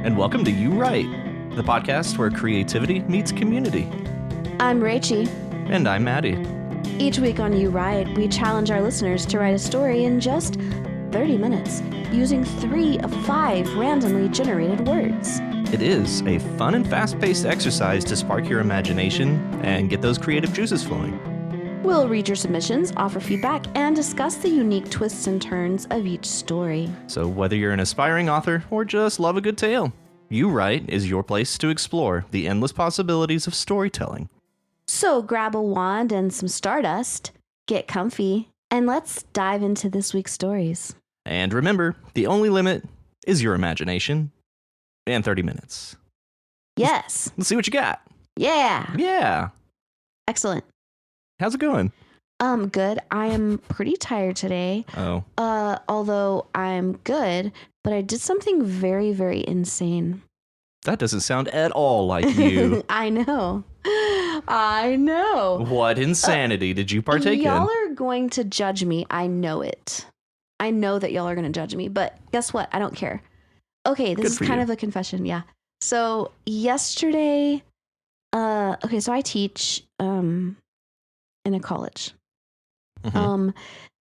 and welcome to You Write, the podcast where creativity meets community. I'm Rachie. And I'm Maddie. Each week on You Write, we challenge our listeners to write a story in just 30 minutes, using 3 of 5 randomly generated words. It is a fun and fast-paced exercise to spark your imagination and get those creative juices flowing. We'll read your submissions, offer feedback, and discuss the unique twists and turns of each story. So whether you're an aspiring author or just love a good tale, You Write is your place to explore the endless possibilities of storytelling. So grab a wand and some stardust, get comfy, and let's dive into this week's stories. And remember, the only limit is your imagination and 30 minutes. Yes. Let's see what you got. Yeah. Yeah. Excellent. How's it going? Good. I am pretty tired today. Oh. Although I'm good, but I did something very, very insane. That doesn't sound at all like you. I know. What insanity did you partake Y'all in? are going to judge me. I know it. I know that y'all are going to judge me, but guess what? I don't care. Okay, this is kind of a confession. Yeah. So yesterday, so I teach, in a college. Mm-hmm.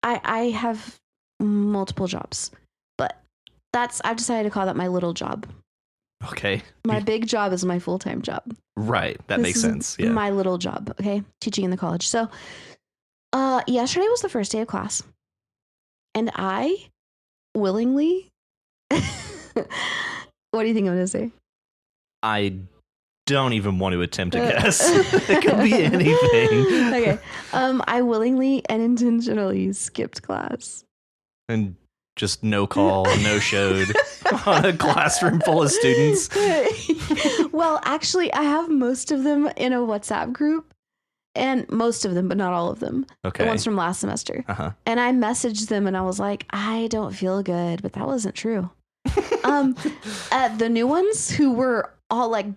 I have multiple jobs, but I've decided to call that my little job. Okay. My big job is my full-time job. Right. That makes sense. Yeah. My little job. Okay. Teaching in the college. So, yesterday was the first day of class, and I willingly, what do you think I'm going to say? I don't even want to attempt to guess. It could be anything. Okay. I willingly and intentionally skipped class. And just no call, no showed on a classroom full of students. Well, actually, I have most of them in a WhatsApp group, and most of them, but not all of them. Okay. The ones from last semester. Uh-huh. And I messaged them and I was like, I don't feel good, but that wasn't true. The new ones who were all like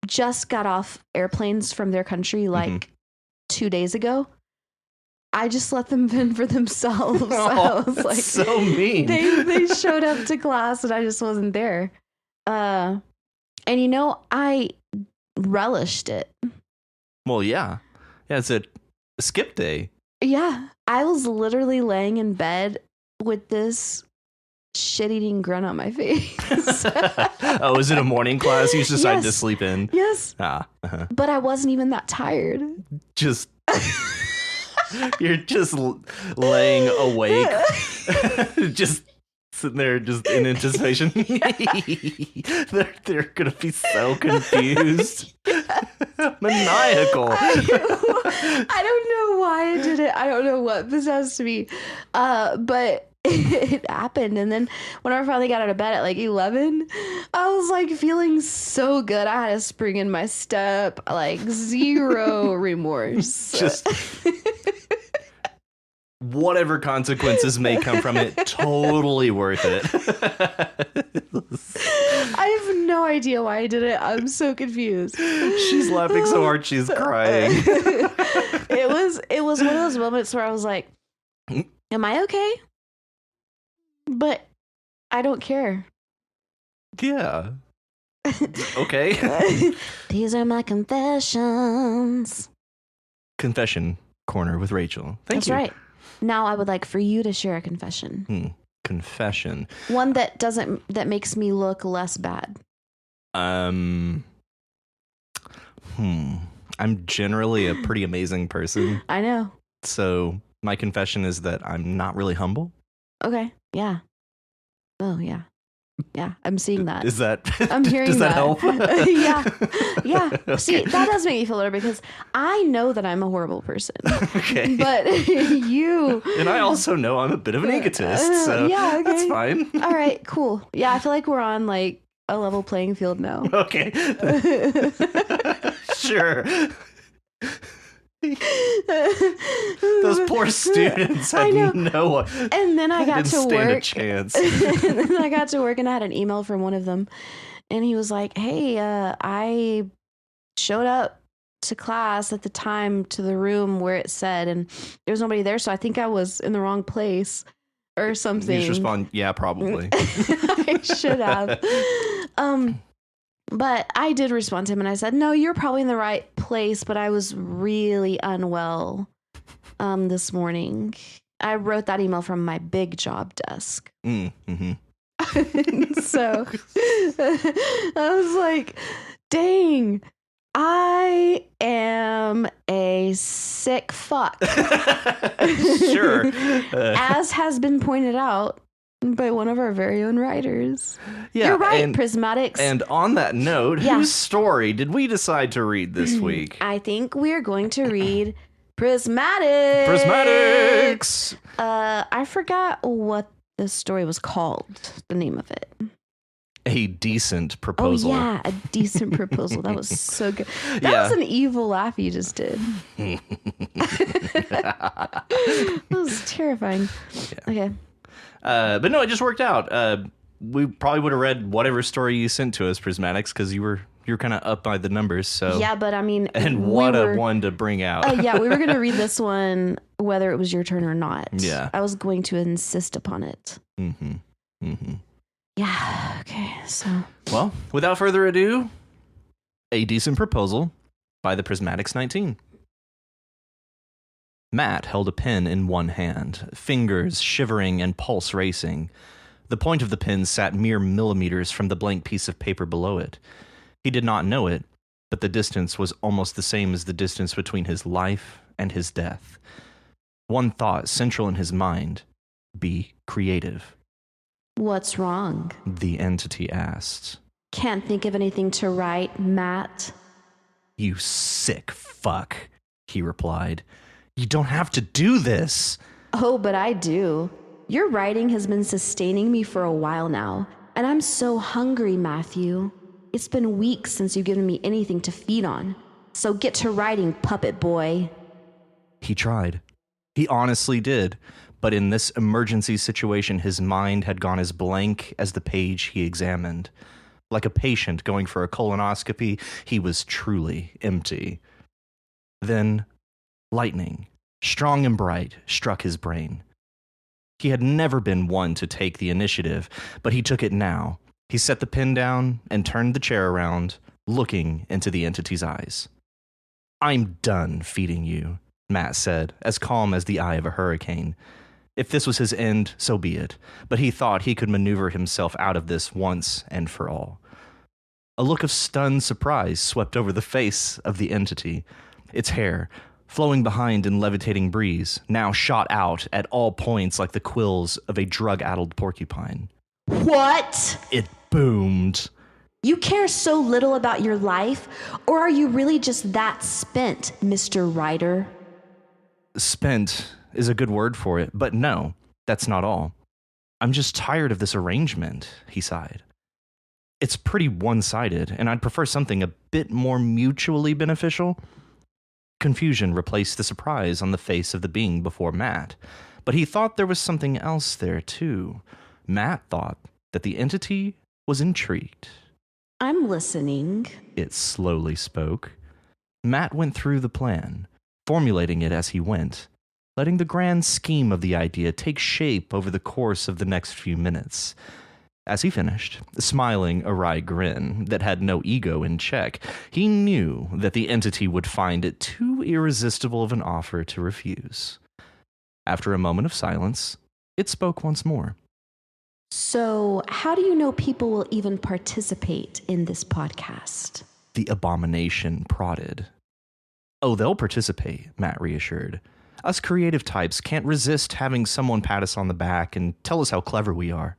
just got off airplanes from their country like 2 days ago, I just let them vent for themselves. I was like, so mean. They showed up to class and I just wasn't there. And I relished it. Well, yeah. Yeah, it's a skip day. Yeah. I was literally laying in bed with this shit-eating grin on my face. Oh, is it a morning class? You just decided to Yes. sleep in? Yes. Uh-huh. But I wasn't even that tired. Just... You're just laying awake, just sitting there, just in anticipation. They're gonna be so confused, maniacal. I don't know why I did it. I don't know what possessed me, but it happened. And then when I finally got out of bed at like 11, I was like feeling so good. I had a spring in my step, like zero remorse. Just whatever consequences may come from it, totally worth it. I have no idea why I did it. I'm so confused. She's laughing so hard she's crying. It was one of those moments where I was like, am I okay? But I don't care. Yeah. Okay. These are my confessions. Confession corner with Rachel. Thank you. That's right. Now I would like for you to share a confession. Confession. One that makes me look less bad. I'm generally a pretty amazing person. I know. So my confession is that I'm not really humble. Okay. Yeah. Oh, yeah. Yeah, I'm seeing that. Is that? I'm hearing does that help? Yeah. Okay. See, that does make me feel better because I know that I'm a horrible person. Okay. But you. And I also know I'm a bit of an egotist, so yeah, okay. that's fine. All right, cool. Yeah, I feel like we're on like a level playing field now. Okay. Sure. Those poor students had no. And then I got didn't to stand work. a chance. And then I got to work, and I had an email from one of them, and he was like, "Hey, I showed up to class at the time to the room where it said, and there was nobody there, so I think I was in the wrong place or something." You just respond, "Yeah, probably." I should have. But I did respond to him and I said, no, you're probably in the right place, but I was really unwell this morning. I wrote that email from my big job desk. Mm-hmm. So I was like, dang, I am a sick fuck. Sure. As has been pointed out by one of our very own writers. Yeah, you're right, and, Prismatics. And on that note, whose story did we decide to read this week? I think we're going to read Prismatics. Prismatics! I forgot what the story was called, the name of it. A decent proposal. Oh, yeah, a decent proposal. That was so good. That was an evil laugh you just did. That was terrifying. Yeah. Okay. But no, it just worked out. We probably would have read whatever story you sent to us, Prismatics, because you're kind of up by the numbers. So yeah, but I mean, and what a one to bring out. Yeah, we were going to read this one whether it was your turn or not. Yeah, I was going to insist upon it. Mm-hmm. Mm-hmm. Yeah. Okay. So. Well, without further ado, A Decent Proposal by the Prismatics 19. Matt held a pen in one hand, fingers shivering and pulse racing. The point of the pen sat mere millimeters from the blank piece of paper below it. He did not know it, but the distance was almost the same as the distance between his life and his death. One thought central in his mind: be creative. What's wrong? The entity asked. Can't think of anything to write, Matt. You sick fuck, he replied. You don't have to do this. Oh, but I do. Your writing has been sustaining me for a while now, and I'm so hungry, Matthew. It's been weeks since you've given me anything to feed on. So get to writing, puppet boy. He tried. He honestly did. But in this emergency situation, his mind had gone as blank as the page he examined. Like a patient going for a colonoscopy, he was truly empty. Then, lightning, strong and bright, struck his brain. He had never been one to take the initiative, but he took it now. He set the pen down and turned the chair around, looking into the entity's eyes. I'm done feeding you, Matt said, as calm as the eye of a hurricane. If this was his end, so be it, but he thought he could maneuver himself out of this once and for all. A look of stunned surprise swept over the face of the entity. Its hair, flowing behind in levitating breeze, now shot out at all points like the quills of a drug-addled porcupine. What? It boomed. You care so little about your life, or are you really just that spent, Mr. Writer? Spent is a good word for it, but no, that's not all. I'm just tired of this arrangement, he sighed. It's pretty one-sided, and I'd prefer something a bit more mutually beneficial. Confusion replaced the surprise on the face of the being before Matt, but he thought there was something else there, too. Matt thought that the entity was intrigued. I'm listening. It slowly spoke. Matt went through the plan, formulating it as he went, letting the grand scheme of the idea take shape over the course of the next few minutes. As he finished, smiling a wry grin that had no ego in check, he knew that the entity would find it too irresistible of an offer to refuse. After a moment of silence, it spoke once more. So, how do you know people will even participate in this podcast? The abomination prodded. Oh, they'll participate, Matt reassured. Us creative types can't resist having someone pat us on the back and tell us how clever we are.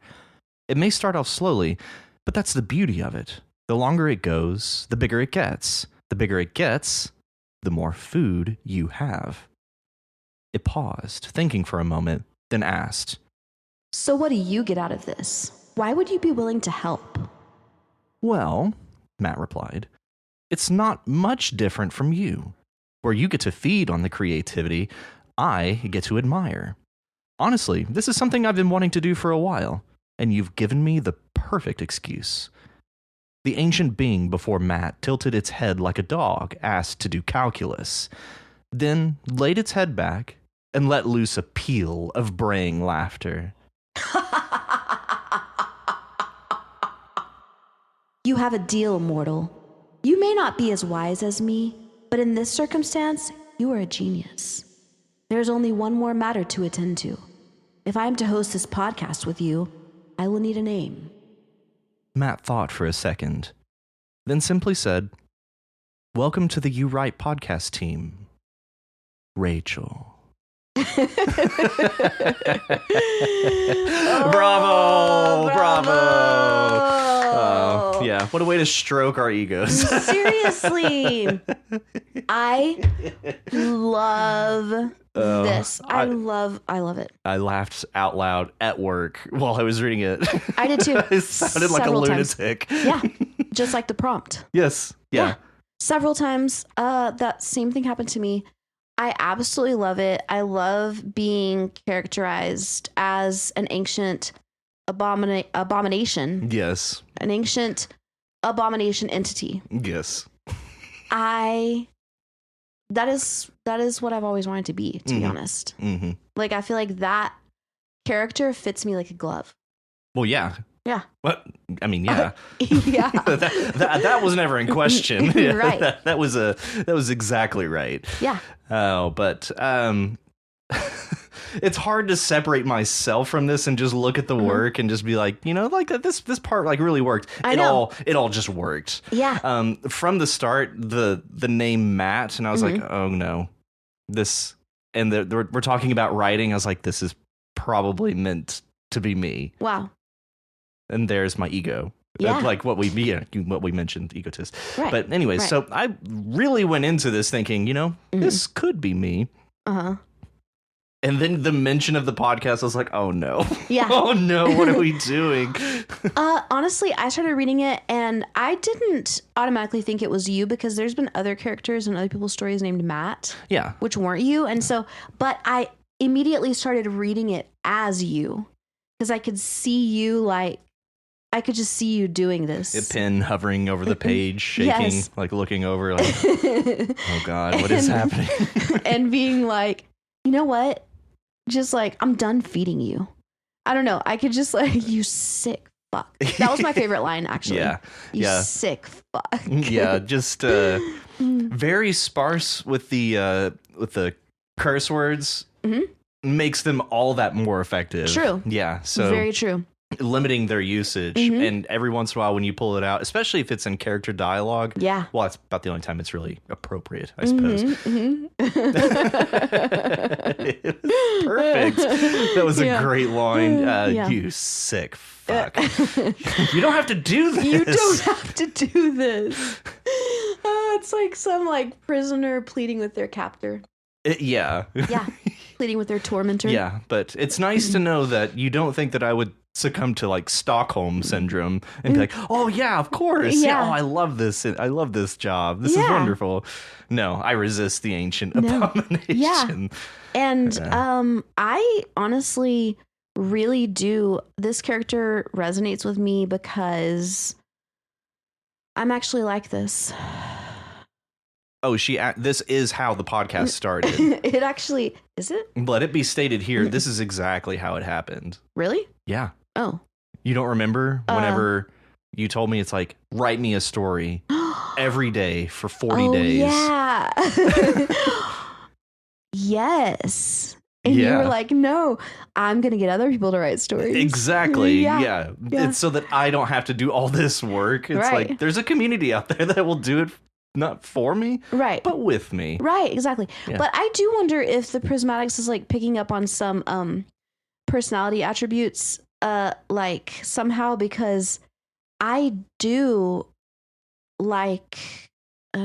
It may start off slowly, but that's the beauty of it. The longer it goes, the bigger it gets. The bigger it gets, the more food you have. It paused, thinking for a moment, then asked, So what do you get out of this? Why would you be willing to help? Well, Matt replied, it's not much different from you. Where you get to feed on the creativity, I get to admire. Honestly, this is something I've been wanting to do for a while, and you've given me the perfect excuse. The ancient being before Matt tilted its head like a dog asked to do calculus, then laid its head back and let loose a peal of braying laughter. You have a deal, mortal. You may not be as wise as me, but in this circumstance, you are a genius. There's only one more matter to attend to. If I am to host this podcast with you, I will need a name. Matt thought for a second, then simply said, "Welcome to the You Right podcast team, Rachel." Bravo! Oh, yeah. What a way to stroke our egos. Seriously. I love this. I love it. I laughed out loud at work while I was reading it. I did too. I sounded like a lunatic. Yeah. Just like the prompt. Yes. Yeah. Several times. That same thing happened to me. I absolutely love it. I love being characterized as an ancient abomination. Yes. An ancient abomination entity. Yes. That is what I've always wanted to be Mm-hmm. honest. Mm-hmm. Like, I feel like that character fits me like a glove. Well, yeah. Yeah. What? I mean, yeah. Yeah. that was never in question. Right. That was exactly right. Yeah. Oh, but it's hard to separate myself from this and just look at the work and just be like, like this part like really worked. I know. It all just worked. Yeah. From the start, the name Matt, and I was like, oh no, this, and we're talking about writing. I was like, this is probably meant to be me. Wow. And there's my ego. Yeah. Like what we mentioned, egotist. Right. But anyways, Right. so I really went into this thinking, this could be me. Uh-huh. And then the mention of the podcast, I was like, oh no. Yeah. Oh no, what are we doing? Honestly, I started reading it and I didn't automatically think it was you because there's been other characters in other people's stories named Matt, Yeah. which weren't you. And so, but I immediately started reading it as you because I could see you I could just see you doing this. A pen hovering over the page, shaking, Yes. like looking over, like, oh God, what is happening? And being like, you know what? Just like, I'm done feeding you. I don't know. I could just like, you sick fuck. That was my favorite line, actually. Yeah. You Yeah. sick fuck. Yeah, just very sparse with the curse words. Mhm. Makes them all that more effective. True. Yeah. So Very true. limiting their usage, Mhm. and every once in a while when you pull it out, especially if it's in character dialogue. Yeah. Well, that's about the only time it's really appropriate, I suppose. Mhm, It was perfect. That was a Yeah. great line. Yeah. You sick fuck. You don't have to do this. You don't have to do this. It's like some like prisoner pleading with their captor. Yeah. Yeah. Pleading with their tormentor. Yeah, but it's nice to know that you don't think that I would succumb to like Stockholm syndrome and be like, oh yeah, of course. Yeah. Oh, I love this. I love this job. This is Yeah. wonderful. No, I resist the ancient abomination. Yeah. And I honestly really do. This character resonates with me because I'm actually like this. Oh, this is how the podcast started. It actually, is it? Let it be stated here, this is exactly how it happened. Really? Yeah. Oh. You don't remember whenever you told me it's like, write me a story every day for 40 days. Yeah. Yes. And you Yeah. were like, no, I'm going to get other people to write stories. Exactly. Yeah. Yeah. Yeah. It's so that I don't have to do all this work. It's Right. like there's a community out there that will do it not for me, Right. but with me. Right, exactly. Yeah. But I do wonder if the Prismatics is like picking up on some personality attributes like somehow, because I do like I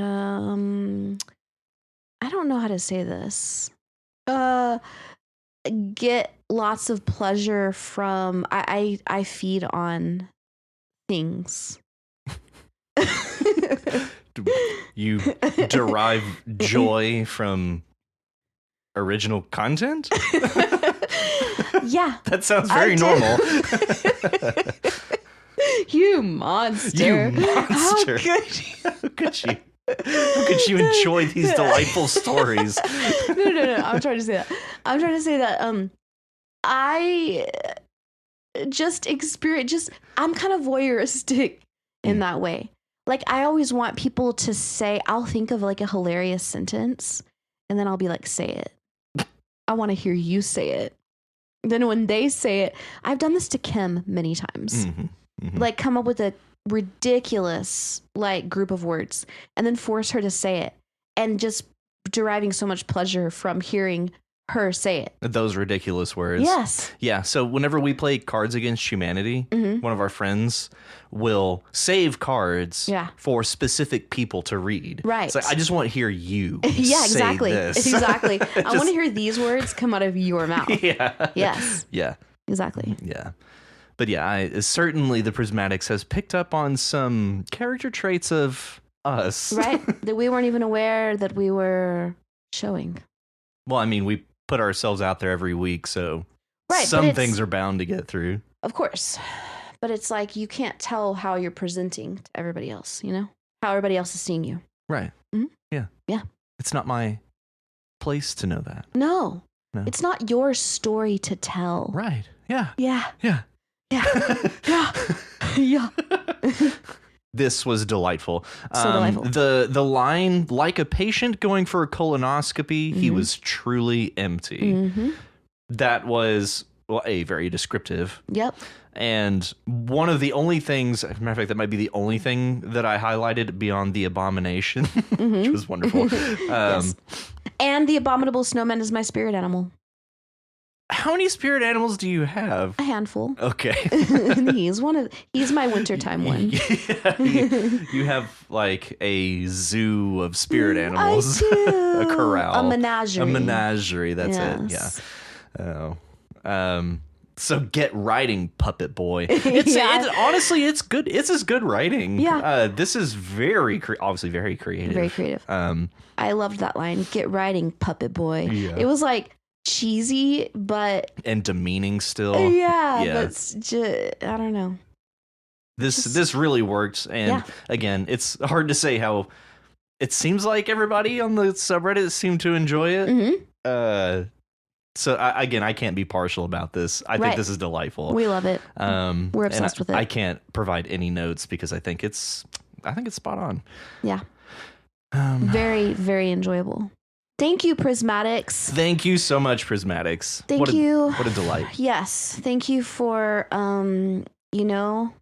don't know how to say this. Get lots of pleasure from I feed on things. You derive joy from original content? Yeah. That sounds very I do. normal. You monster. You monster. How could you? How could you enjoy these delightful stories? No. I'm trying to say that. I just experience, I'm kind of voyeuristic in that way. Like, I always want people to say, I'll think of like a hilarious sentence and then I'll be like, say it. I want to hear you say it. Then when they say it, I've done this to Kim many times. Like, come up with a ridiculous like group of words and then force her to say it, and just deriving so much pleasure from hearing her say it. Those ridiculous words. Yes. Yeah. So whenever we play Cards Against Humanity, one of our friends will save cards for specific people to read. Right. It's like, I just want to hear you yeah, exactly. say this. Exactly. I want to hear these words come out of your mouth. Yeah. Yes. Yeah. Exactly. Yeah. But yeah, certainly the Prismatics has picked up on some character traits of us. Right. That we weren't even aware that we were showing. Well, I mean, we put ourselves out there every week, so right, some things are bound to get through. Of course. But it's like you can't tell how you're presenting to everybody else, you know? How everybody else is seeing you. Right. Mm-hmm. Yeah. Yeah. It's not my place to know that. No. It's not your story to tell. Right. Yeah. Yeah. Yeah. Yeah. Yeah. Yeah. This was delightful. So delightful. The line, like a patient going for a colonoscopy, he was truly empty. That was, well, very descriptive. Yep. And one of the only things, as a matter of fact, that might be the only thing that I highlighted beyond the abomination, which was wonderful. Yes. And the abominable snowman is my spirit animal. How many spirit animals do you have? A handful. Okay. He's my wintertime one. Yeah, you have like a zoo of spirit animals. I do. A corral. A menagerie. A menagerie, that's it. Yeah. Oh. So get writing, Puppet Boy. It's honestly, it's good. It's as good writing. Yeah. This is obviously very creative. Very creative. I loved that line. Get writing, Puppet Boy. Yeah. It was like cheesy, but and demeaning still. Yeah. But just, I don't know. This really worked. And again, it's hard to say how it seems like everybody on the subreddit seemed to enjoy it. So I can't be partial about this. I think this is delightful. We love it. We're obsessed with it. I can't provide any notes because I think it's spot on. Yeah. Very, very enjoyable. Thank you, Prismatics. Thank you so much, Prismatics. Thank you. What a delight. Yes. Thank you for entertaining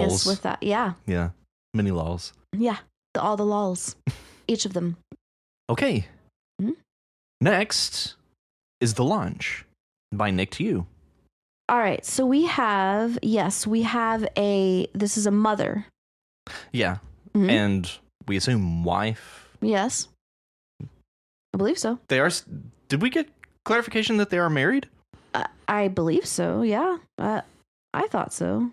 us with that. Yeah. Yeah. Mini lols. Yeah. All the lols. Each of them. Okay. Next is The Launch by Nick to You. All right. So this is a mother. Yeah. And we assume wife. Yes. I believe so. Did we get clarification that they are married? I believe so. Yeah. I thought so.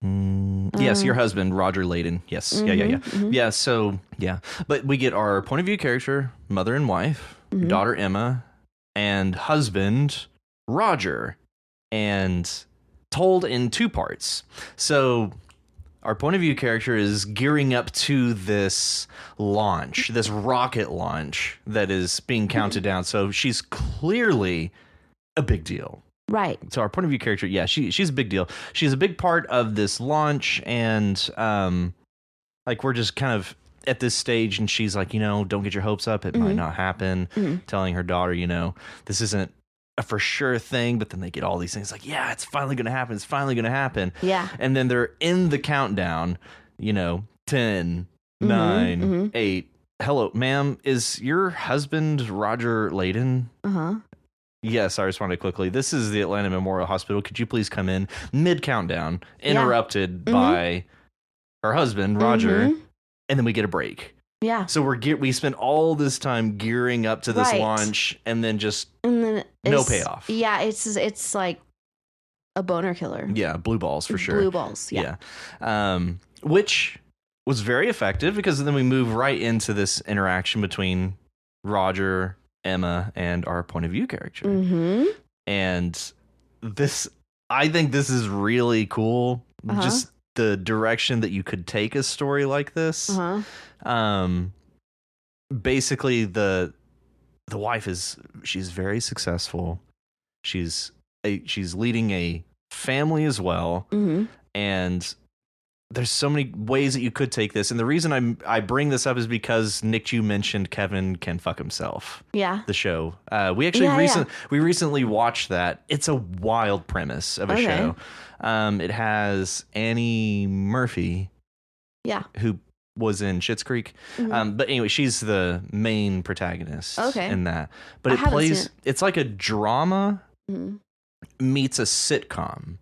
Yes, your husband, Roger Layden. Yes. Yeah. Yeah. So, yeah. But we get our point of view character, mother and wife, daughter Emma, and husband, Roger, and told in two parts. So our point of view character is gearing up to this launch, this rocket launch that is being counted down. So she's clearly a big deal. Right. So our point of view character, she's a big deal. She's a big part of this launch, and we're just kind of at this stage, and she's like, don't get your hopes up. It might not happen. Telling her daughter, this isn't a for sure thing, but then they get all these things like, yeah, it's finally going to happen. It's finally going to happen. Yeah. And then they're in the countdown, 10, 9, 8. Hello, ma'am, is your husband Roger Layden? Yes, I responded quickly. This is the Atlanta Memorial Hospital. Could you please come in? Mid countdown, interrupted by her husband, Roger, and then we get a break. Yeah. So we spent all this time gearing up to this launch, and then no payoff. Yeah, it's like a boner killer. Yeah, blue balls for sure. Blue balls. Yeah. Which was very effective because then we move right into this interaction between Roger, Emma, and our point of view character. And I think this is really cool. Just the direction that you could take a story like this. Basically the wife she's very successful. She's leading a family as well. And there's so many ways that you could take this, and the reason I bring this up is because Nick, you mentioned Kevin Can Fuck Himself. Yeah. The show. We actually we recently watched that. It's a wild premise of a show. It has Annie Murphy. Yeah. Who was in Schitt's Creek. But anyway, she's the main protagonist in that. But it's like a drama meets a sitcom.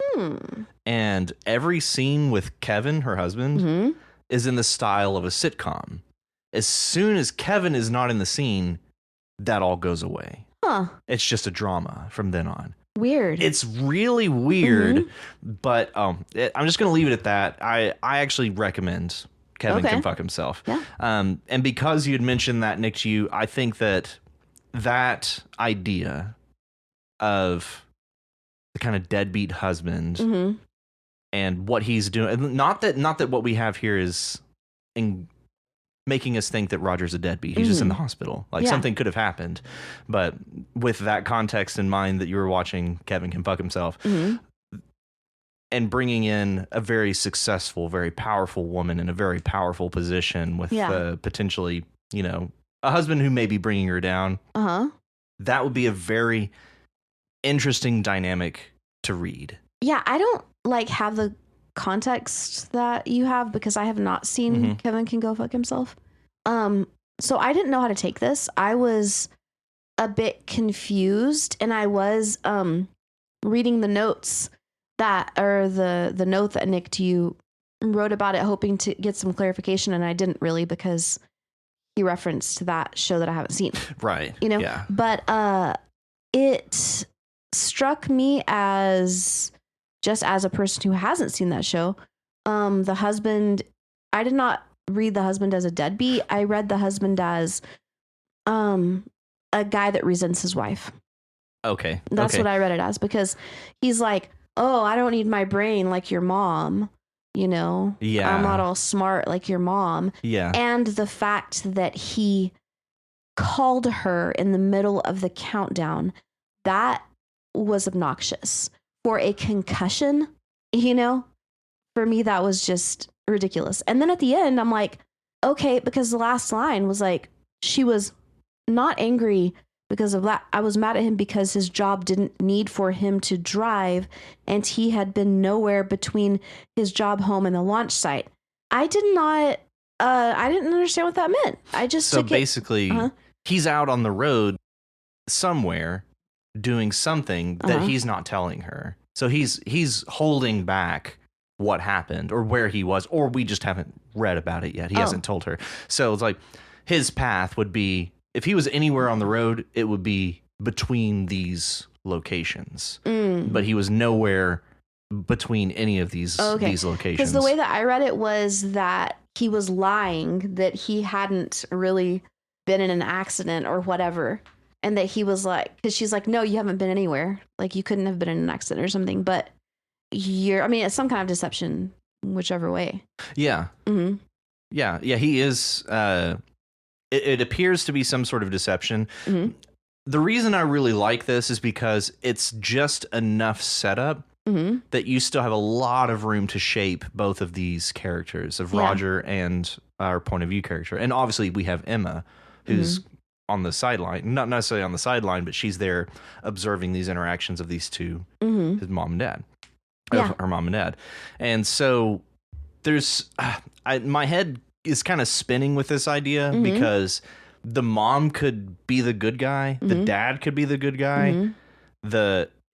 And every scene with Kevin, her husband, is in the style of a sitcom. As soon as Kevin is not in the scene, that all goes away. It's just a drama from then on. Weird. It's really weird, but I'm just going to leave it at that. I actually recommend Kevin Can Fuck Himself. Yeah. And because you had mentioned that, Nick, to you, I think that idea of the kind of deadbeat husband and what he's doing, not that what we have here is making us think that Roger's a deadbeat. He's just in the hospital. Like something could have happened. But with that context in mind that you were watching Kevin Can Fuck Himself and bringing in a very successful, very powerful woman in a very powerful position with potentially, a husband who may be bringing her down. That would be a very interesting dynamic to read. Yeah, I don't have the context that you have because I have not seen Kevin Can Go Fuck Himself. So I didn't know how to take this. I was a bit confused, and I was reading the notes the note that Nick to you wrote about it, hoping to get some clarification, and I didn't really because he referenced that show that I haven't seen. Right. Yeah. But it struck me as, just as a person who hasn't seen that show, the husband, I did not read the husband as a deadbeat. I read the husband as a guy that resents his wife. Okay. That's what I read it as, because he's like, oh, I don't need my brain like your mom, Yeah. I'm not all smart like your mom. Yeah. And the fact that he called her in the middle of the countdown, that was obnoxious. For a concussion, for me, that was just ridiculous. And then at the end, I'm like, okay, because the last line was like, she was not angry because of that. I was mad at him because his job didn't need for him to drive, and he had been nowhere between his job home and the launch site. I didn't understand what that meant. I just so basically he's out on the road somewhere doing something that he's not telling her. So he's holding back what happened or where he was, or we just haven't read about it yet. He hasn't told her. So it's like his path would be, if he was anywhere on the road, it would be between these locations. But he was nowhere between any of these locations. Because the way that I read it was that he was lying, that he hadn't really been in an accident or whatever. And that he was like, because she's like, no, you haven't been anywhere. Like, you couldn't have been in an accident or something. But it's some kind of deception, whichever way. Yeah. Yeah. He is. It appears to be some sort of deception. The reason I really like this is because it's just enough setup that you still have a lot of room to shape both of these characters, of Roger and our point of view character. And obviously we have Emma, who's on the sideline, not necessarily on the sideline, but she's there observing these interactions of these two, his mom and dad, her mom and dad. And so there's, my head is kind of spinning with this idea because the mom could be the good guy, the dad could be the good guy,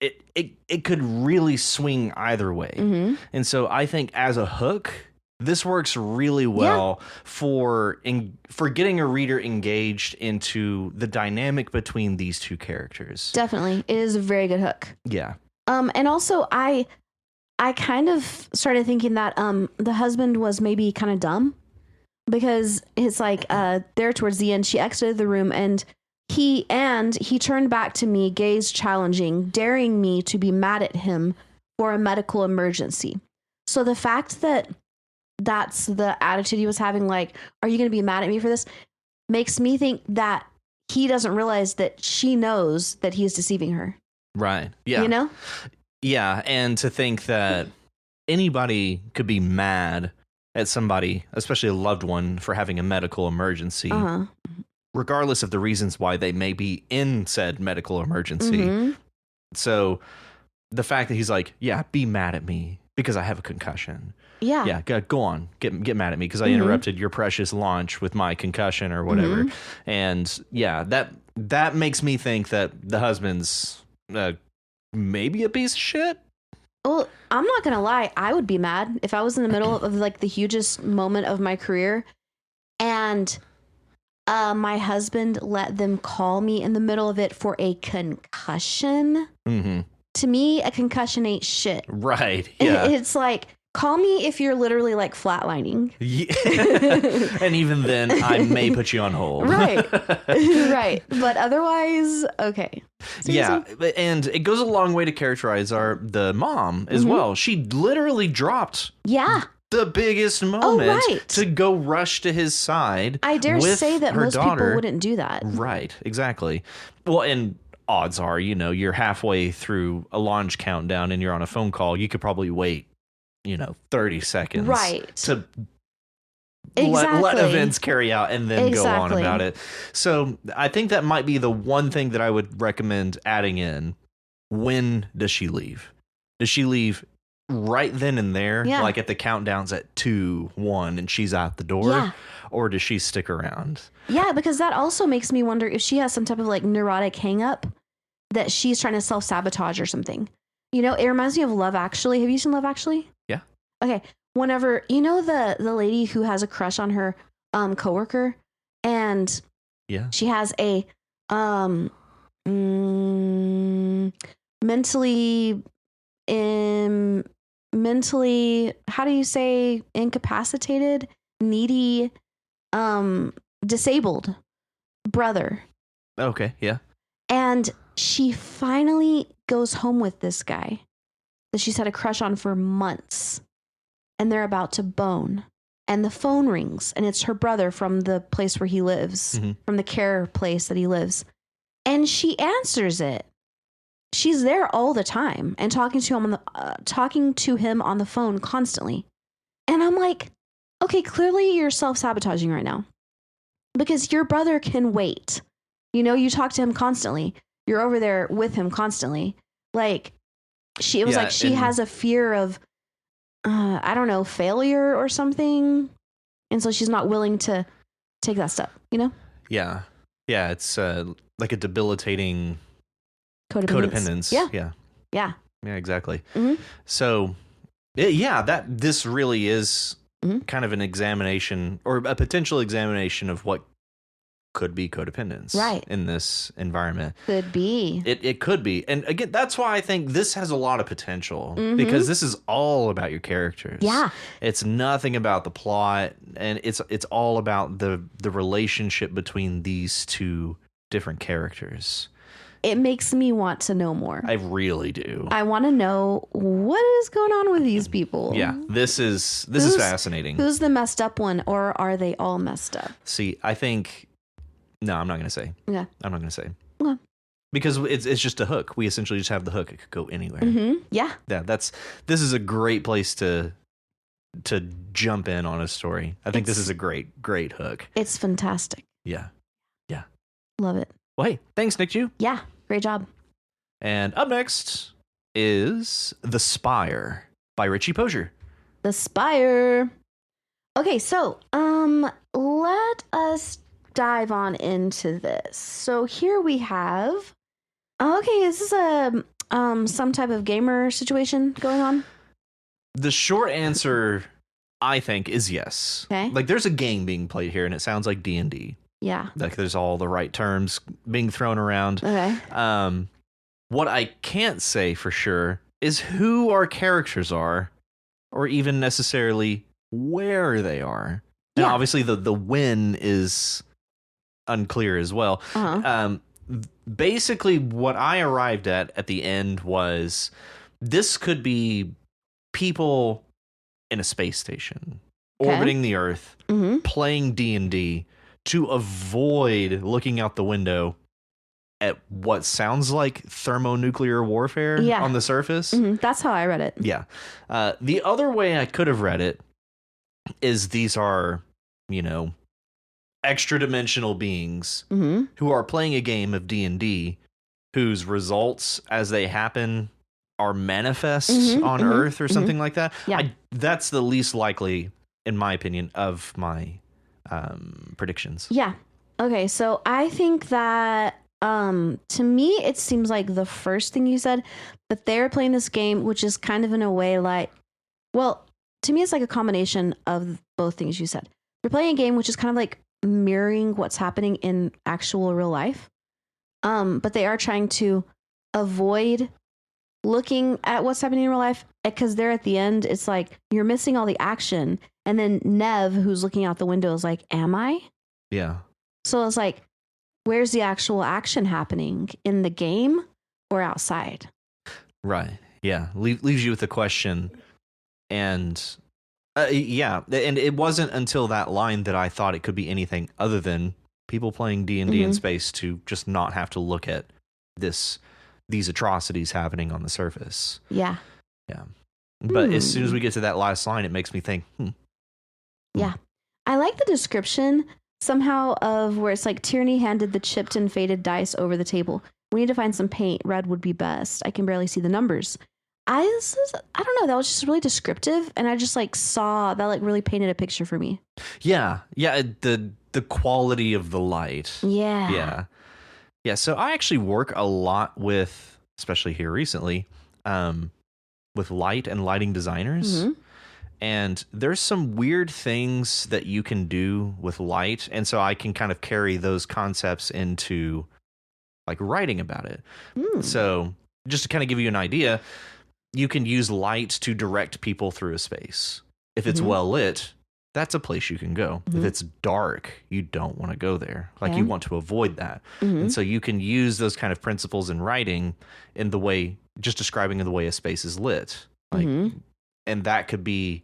it could really swing either way. And so I think as a hook, this works really well for getting a reader engaged into the dynamic between these two characters. Definitely. It is a very good hook. Yeah. And also I kind of started thinking that the husband was maybe kind of dumb, because it's like there towards the end, she exited the room and he turned back to me, gaze challenging, daring me to be mad at him for a medical emergency. So the fact that that's the attitude he was having, like, are you going to be mad at me for this, makes me think that he doesn't realize that she knows that he's deceiving her. Right. Yeah. Yeah. And to think that anybody could be mad at somebody, especially a loved one, for having a medical emergency, Uh-huh. regardless of the reasons why they may be in said medical emergency. Mm-hmm. So the fact that he's like, yeah, be mad at me because I have a concussion. Yeah. Yeah, go on. Get mad at me because I Mhm. interrupted your precious launch with my concussion or whatever. And yeah, that makes me think that the husband's maybe a piece of shit. Well, I'm not gonna lie. I would be mad if I was in the middle of like the hugest moment of my career, and my husband let them call me in the middle of it for a concussion. Mm-hmm. To me, a concussion ain't shit. Right. Yeah. It's like, call me if you're literally like flatlining. Yeah. And even then, I may put you on hold. Right. Right. But otherwise, okay. Yeah, Seriously? and it goes a long way to characterize the mom as Mhm. well. She literally dropped Yeah. the biggest moment right. to go rush to his side. I dare with say that her most daughter. people wouldn't do that. Right, exactly. Well, and odds are, you're halfway through a launch countdown and you're on a phone call. You could probably wait, 30 seconds. Right. To Exactly. let events carry out and then go on Exactly. about it. So I think that might be the one thing that I would recommend adding in. When does she leave? Does she leave right then and there? Yeah. Like at the countdowns at 2, 1, and she's out the door? Yeah. Or does she stick around? Yeah, because that also makes me wonder if she has some type of like neurotic hang up that she's trying to self-sabotage or something. It reminds me of Love Actually. Have you seen Love Actually? Yeah. Okay. Whenever, the lady who has a crush on her coworker, and Yeah. she has a mentally how do you say, incapacitated, needy, disabled brother. Okay, yeah. And she finally goes home with this guy that she's had a crush on for months, and they're about to bone, and the phone rings, and it's her brother from the place where he lives, Mhm. from the care place that he lives, and she answers it. She's there all the time and talking to him on the phone constantly. And I'm like, okay, clearly you're self-sabotaging right now, because your brother can wait. You talk to him constantly. You're over there with him constantly. Like, it was Yeah, like she and- has a fear of, I don't know, failure or something. And so she's not willing to take that step, Yeah. Yeah, it's like a debilitating Codependence. codependence. Yeah. Yeah. Yeah. Yeah, exactly. Mhm. So, this really is Mhm. kind of an examination or a potential examination of what could be codependence Right. in this environment. Could be. It could be. And again, that's why I think this has a lot of potential Mhm. because this is all about your characters. Yeah. It's nothing about the plot, and it's all about the relationship between these two different characters. It makes me want to know more. I really do. I want to know what is going on with these people. Yeah, this is Who's- fascinating. Who's the messed up one, or are they all messed up? See, I think no, I'm not going to say. Yeah. I'm not going to say. Okay. Because it's just a hook. We essentially just have the hook. It could go anywhere. Mm-hmm. Yeah. Yeah, this is a great place to jump in on a story. I think this It's- is a great hook. It's fantastic. Yeah. Love it. Well, hey, thanks, Nick Jew. Yeah. Great job. And up next is The Spire by Richie Posier. The Spire. Okay, so let us dive on into this. So here we have. Okay, is this a some type of gamer situation going on? The short answer, I think, is yes. Okay. Like, there's a game being played here, and it sounds like D&D. Yeah. Like, there's all the right terms being thrown around. Okay. What I can't say for sure is who our characters are, or even necessarily where they are. And Yeah. obviously, the when is unclear as well. Uh-huh. Basically, what I arrived at the end was this could be people in a space station Okay. orbiting the Earth, Mm-hmm. playing D&D to avoid looking out the window at what sounds like thermonuclear warfare Yeah. on the surface. Mm-hmm. That's how I read it. Yeah. The other way I could have read it is these are, you know, extra dimensional beings Mm-hmm. who are playing a game of D&D whose results as they happen are manifest on Earth or something like that. Yeah. That's the least likely, in my opinion, of my predictions. Yeah. Okay, so I think that to me it seems like the first thing you said, that they're playing this game, which is kind of in a way like, well, to me it's like a combination of both things you said. They're playing a game which is kind of like mirroring what's happening in actual real life. But they are trying to avoid looking at what's happening in real life, because they're at the end, it's like you're missing all the action. And then Nev, who's looking out the window, is like, am I? Yeah. So it's like, where's the actual action happening, in the game or outside? Right. Yeah. Leaves you with the question. And yeah. And it wasn't until that line that I thought it could be anything other than people playing D&D in space to just not have to look at these atrocities happening on the surface. Yeah. Yeah. But as soon as we get to that last line, it makes me think, Yeah. I like the description somehow of where it's like Tierney handed the chipped and faded dice over the table. We need to find some paint. Red would be best. I can barely see the numbers. I don't know. That was just really descriptive. And I just like saw that, like really painted a picture for me. Yeah. Yeah. The quality of the light. Yeah. Yeah. Yeah. So I actually work a lot with, especially here recently, with light and lighting designers. And there's some weird things that you can do with light. And so I can kind of carry those concepts into like writing about it. So just to kind of give you an idea, you can use light to direct people through a space. If it's well lit, that's a place you can go. If it's dark, you don't want to go there. Like you want to avoid that. And so you can use those kind of principles in writing in the way, just describing the way a space is lit. Like, and that could be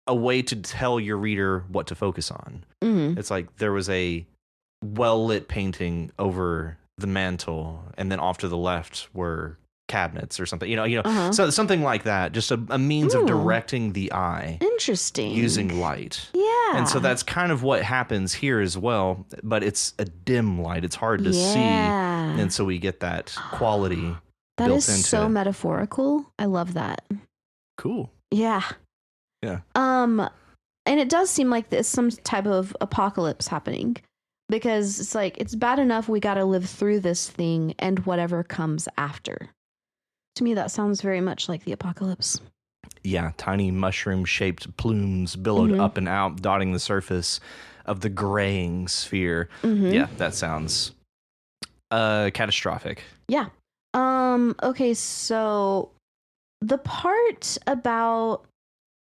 a way to tell your reader what to focus on. It's like there was a well-lit painting over the mantle, and then off to the left were cabinets or something. So something like that. Just a means of directing the eye. Interesting. Using light. Yeah. And so that's kind of what happens here as well, but it's a dim light. It's hard to see. And so we get that quality that built is into so it. metaphorical. I love that. Cool. Yeah. Yeah. And it does seem like there's some type of apocalypse happening, because it's like, it's bad enough we got to live through this thing and whatever comes after. To me, that sounds very much like the apocalypse. Yeah, tiny mushroom-shaped plumes billowed up and out, dotting the surface of the graying sphere. Yeah, that sounds catastrophic. Yeah. Okay, so the part about,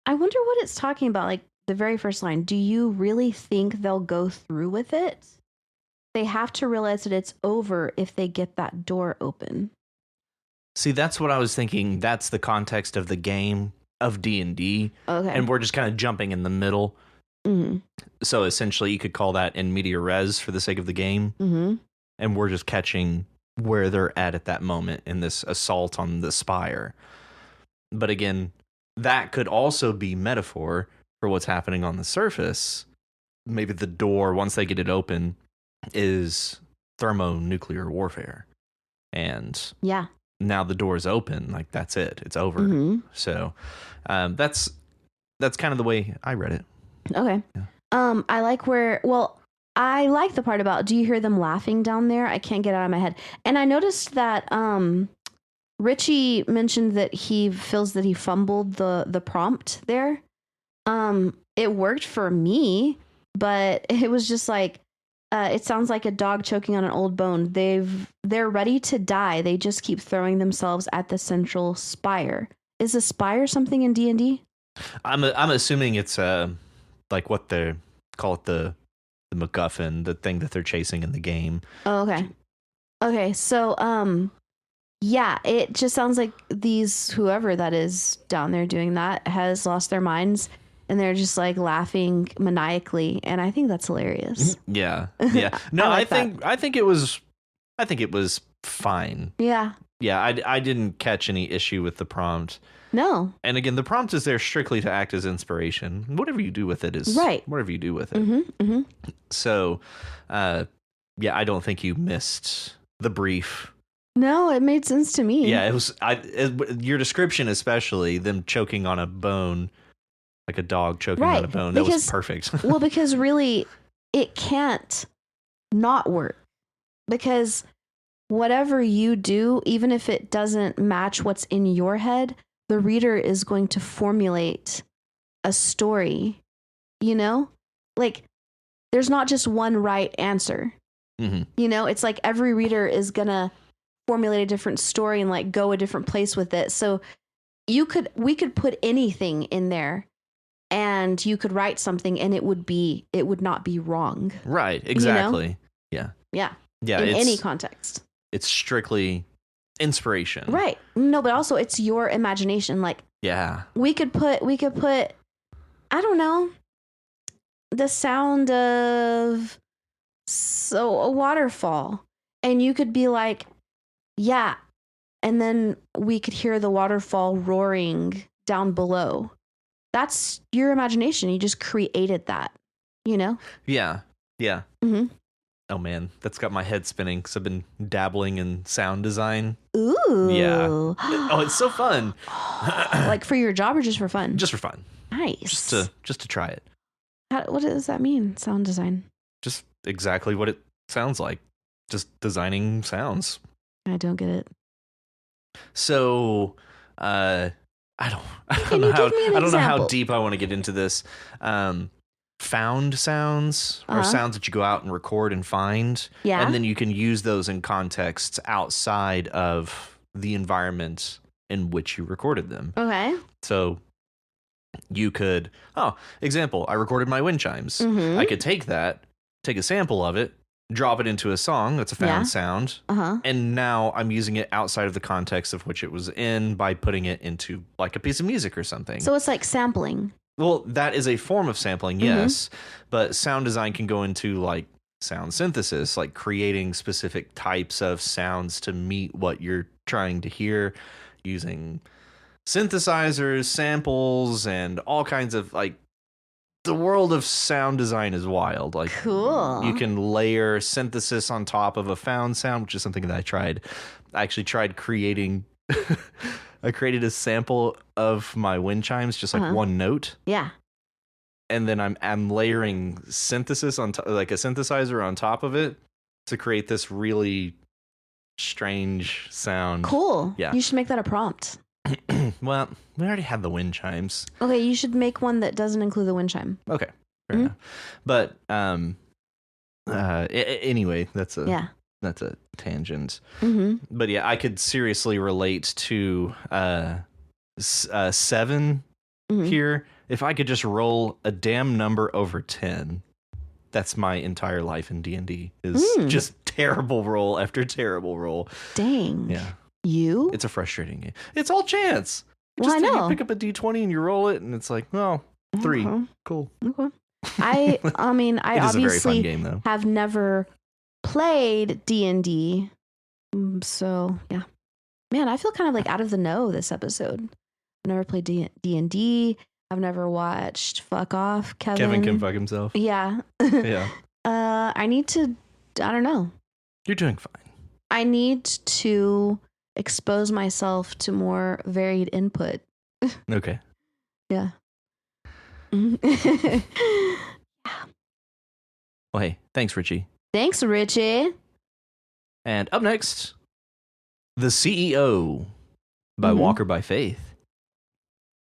I wonder what it's talking about, like the very first line. Do you really think they'll go through with it? They have to realize that it's over if they get that door open. See, that's what I was thinking. That's the context of the game of D&D. Okay. And we're just kind of jumping in the middle. So essentially, you could call that in media res for the sake of the game. And we're just catching where they're at that moment in this assault on the spire. But again, that could also be metaphor for what's happening on the surface. Maybe the door, once they get it open, is thermonuclear warfare. And yeah. Now the door is open, like that's it. It's over. So that's kind of the way I read it. Okay. Yeah. I like I like the part about, do you hear them laughing down there? I can't get it out of my head. And I noticed that Richie mentioned that he feels that he fumbled the prompt there. It worked for me, but it was just like, it sounds like a dog choking on an old bone. They're ready to die. They just keep throwing themselves at the central spire. Is a spire something in D&D? I'm assuming it's like what they call it, the MacGuffin, the thing that they're chasing in the game. Oh, okay. Okay, so yeah, it just sounds like whoever that is down there doing that has lost their minds. And they're just like laughing maniacally, and I think that's hilarious. Yeah. No, I think it was fine. Yeah. Yeah, I didn't catch any issue with the prompt. No. And again, the prompt is there strictly to act as inspiration. Whatever you do with it is Right. whatever you do with it. Mm-hmm. So, yeah, I don't think you missed the brief. No, it made sense to me. Yeah, it was. Your description, especially them choking on a bone, like a dog choking on a bone, that was perfect. Well, because really, it can't not work, because whatever you do, even if it doesn't match what's in your head, the reader is going to formulate a story. You know, like there's not just one right answer. Mm-hmm. You know, it's like every reader is gonna formulate a different story and like go a different place with it. So we could put anything in there, and you could write something, and it would not be wrong. Right. Exactly. You know? Yeah. Yeah. In any context. It's strictly inspiration. Right. No, but also it's your imagination. Like, yeah, we could put, I don't know, the sound of a waterfall, and you could be like, yeah. And then we could hear the waterfall roaring down below. That's your imagination. You just created that, you know? Yeah. Yeah. Mm-hmm. Oh man, that's got my head spinning because I've been dabbling in sound design. Ooh. Yeah. Oh, it's so fun. Like for your job or just for fun? Just for fun. Nice. Just to try it. What does that mean? Sound design. Just exactly what it sounds like. Just designing sounds. I don't get it. So, I don't know how deep I want to get into this. Found sounds are sounds that you go out and record and find. Yeah. And then you can use those in contexts outside of the environment in which you recorded them. Okay. So you could, example, I recorded my wind chimes. Mm-hmm. I could take a sample of it, drop it into a song that's a found sound. Uh-huh. And now I'm using it outside of the context of which it was in by putting it into like a piece of music or something. So it's like sampling. Well, that is a form of sampling, yes. But sound design can go into like sound synthesis, like creating specific types of sounds to meet what you're trying to hear using synthesizers, samples, and all kinds of like, the world of sound design is wild. Like, cool. You can layer synthesis on top of a found sound, which is something that I tried. I actually tried creating I created a sample of my wind chimes, just like one note. Yeah. And then I'm layering synthesis on like a synthesizer on top of it to create this really strange sound. Cool. Yeah. You should make that a prompt. Well, we already had the wind chimes. Okay, you should make one that doesn't include the wind chime. Okay. Fair enough. But anyway, that's a tangent. Mm-hmm. But yeah, I could seriously relate to 7 here. If I could just roll a damn number over 10, that's my entire life in D&D. Is just terrible roll after terrible roll. Dang. Yeah. You? It's a frustrating game. It's all chance. Well, I know. You pick up a D20 and you roll it, and it's like, well, 3. Cool. Okay. I mean, I it is obviously a very fun game, though. have never played D&D. So, yeah. Man, I feel kind of like out of the know this episode. I've never played D&D. I've never watched Fuck Off, Kevin. Kevin can fuck himself. Yeah. Yeah. I need to, I don't know. You're doing fine. I need to expose myself to more varied input. Okay. Yeah. Well, hey, thanks, Richie. Thanks, Richie. And up next, The CEO by Walker by Faith.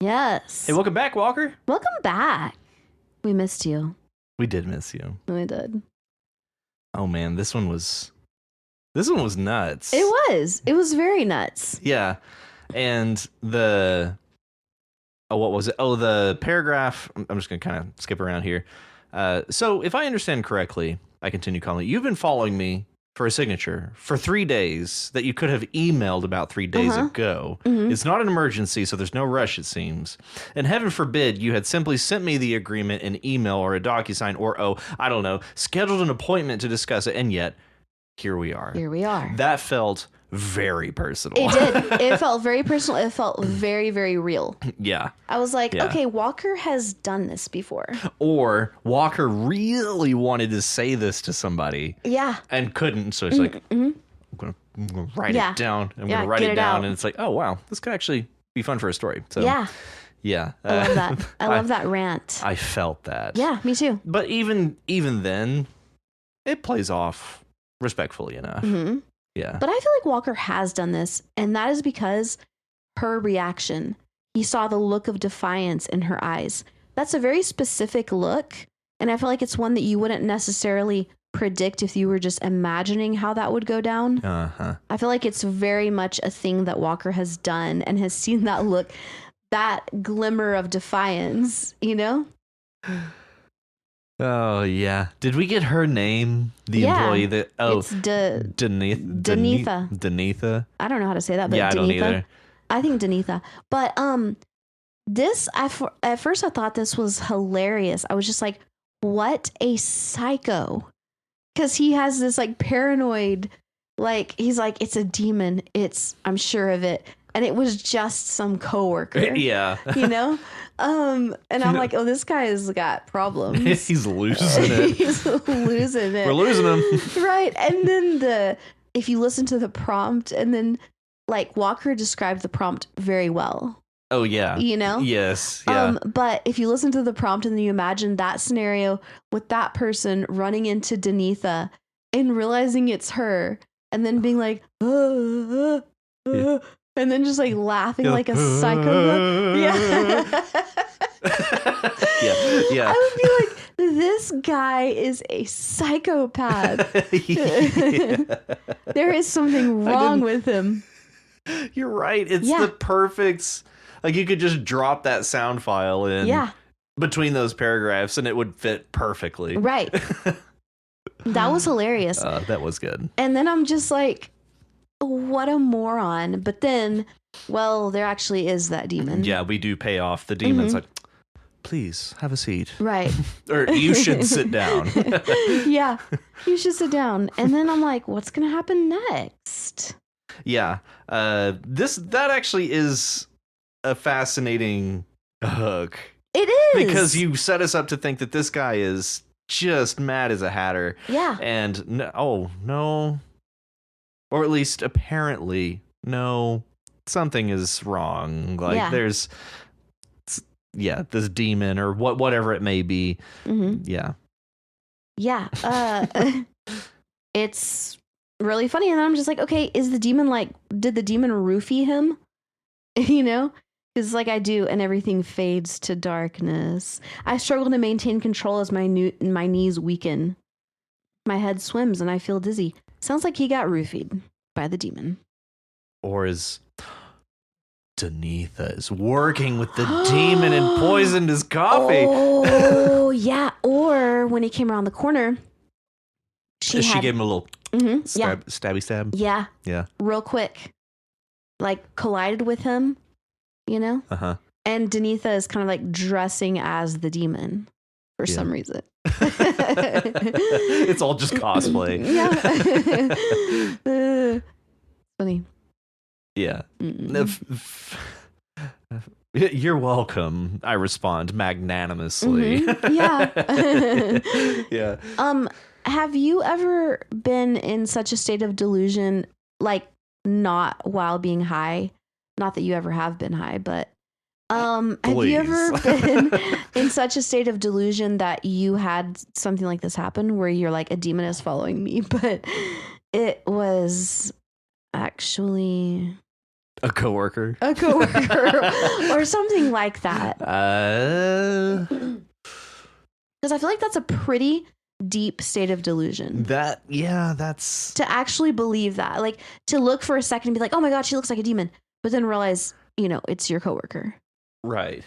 Yes. Hey, welcome back, Walker. Welcome back. We missed you. We did miss you. We did. Oh man, this one was nuts. It was. It was very nuts. Yeah. And what was it? Oh, the paragraph. I'm just going to kind of skip around here. So if I understand correctly, I continue calling. You've been following me for a signature for 3 days that you could have emailed about 3 days ago. It's not an emergency, so there's no rush, it seems. And heaven forbid you had simply sent me the agreement in email or a DocuSign or, I don't know, scheduled an appointment to discuss it. And yet, here we are. Here we are. That felt very personal. It did. It felt very personal. It felt very, very real. Yeah. I was like, Yeah. okay, Walker has done this before. Or Walker really wanted to say this to somebody Yeah. and couldn't, so he's like, I'm gonna write Yeah. it down. I'm Yeah, gonna write get it it down, out. and it's like, oh wow, this could actually be fun for a story. So Yeah. yeah, I love that. I love that rant. I felt that. Yeah, me too. But even then, it plays off respectfully enough. hmm Yeah. But I feel like Walker has done this, and that is because her reaction. He saw the look of defiance in her eyes. That's a very specific look, and I feel like it's one that you wouldn't necessarily predict if you were just imagining how that would go down. Uh-huh. I feel like it's very much a thing that Walker has done and has seen that look, that glimmer of defiance, you know? Oh yeah. Did we get her name? The Yeah. employee that It's Denitha. Denitha. I don't know how to say that, but Yeah, I don't Denitha. either. I think Denitha. But this at first I thought this was hilarious. I was just like, what a psycho. Cuz he has this like paranoid, like he's like, it's a demon. I'm sure of it. And it was just some coworker. Yeah. You know? And I'm like, oh, this guy has got problems. He's losing it. He's losing it. We're losing him. Right. And then if you listen to the prompt, and then like Walker described the prompt very well, Oh yeah. you know? Yes. Yeah. But if you listen to the prompt and then you imagine that scenario with that person running into Denitha and realizing it's her, and then being like, Yeah. and then just like laughing Yeah. like a psycho. Yeah. Yeah. I would be like, this guy is a psychopath. Yeah. There is something wrong with him. You're right. It's Yeah. the perfect. Like you could just drop that sound file in Yeah, between those paragraphs, and it would fit perfectly. right. That was hilarious. That was good. And then I'm just like, what a moron. But then, well, there actually is that demon. Yeah, we do pay off. The demon's Mhm. like, please have a seat, Right. or you should sit down. Yeah, you should sit down. And then I'm like, what's going to happen next? Yeah. That actually is a fascinating hook, It is. because you set us up to think that this guy is just mad as a hatter, Yeah. and no, or at least apparently no, something is wrong. Like Yeah. there's this demon or whatever it may be. hmm Yeah. Yeah. It's really funny. And then I'm just like, okay, is the demon like, did the demon roofie him? You know? Because like I do, and everything fades to darkness. I struggle to maintain control as my knees weaken. My head swims and I feel dizzy. Sounds like he got roofied by the demon. Or is Denitha is working with the demon and poisoned his coffee? Oh, yeah. Or when he came around the corner, she Gave him a little Mhm, yeah. stabby stab. Yeah. Yeah. Real quick. Like collided with him, you know? Uh-huh. And Denitha is kind of like dressing as the demon for some reason. It's all just cosplay. Yeah. Funny. Yeah. Mm. You're welcome, I respond magnanimously. Mhm, yeah. Yeah. Have you ever been in such a state of delusion, like not while being high? Not that you ever have been high, but have you ever Please. been in such a state of delusion that you had something like this happen where you're like, a demon is following me, but it was actually A coworker. a coworker or something like that? Because I feel like that's a pretty deep state of delusion. That's To actually believe that, like to look for a second and be like, oh my God, she looks like a demon, but then realize, it's your coworker. right.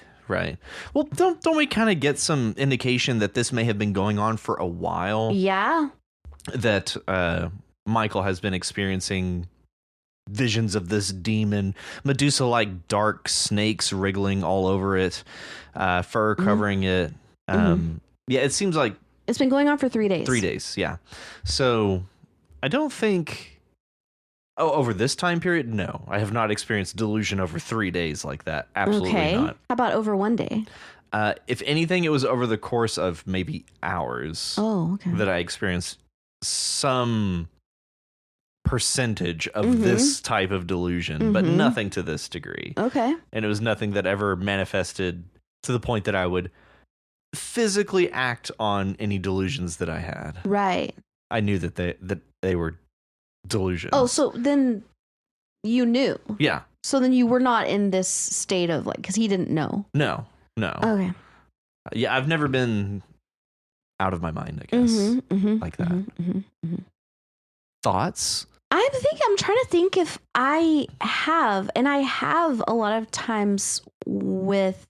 Well, don't we kind of get some indication that this may have been going on for a while? Yeah. That Michael has been experiencing visions of this demon, Medusa-like dark snakes wriggling all over it, fur covering it. Yeah, it seems like It's been going on for 3 days. 3 days. Yeah. So I don't think Oh, over this time period? No. I have not experienced delusion over 3 days like that. Absolutely Okay. not. How about over one day? If anything, it was over the course of maybe hours Oh, okay. that I experienced some percentage of Mhm. this type of delusion, but Mhm. nothing to this degree. Okay. And it was nothing that ever manifested to the point that I would physically act on any delusions that I had. Right. I knew that they were delusions. Oh, so then you knew. Yeah. So then you were not in this state of like, because he didn't know. No. Okay. Yeah, I've never been out of my mind, I guess. Like that. Thoughts? I'm trying to think if I have, and I have a lot of times with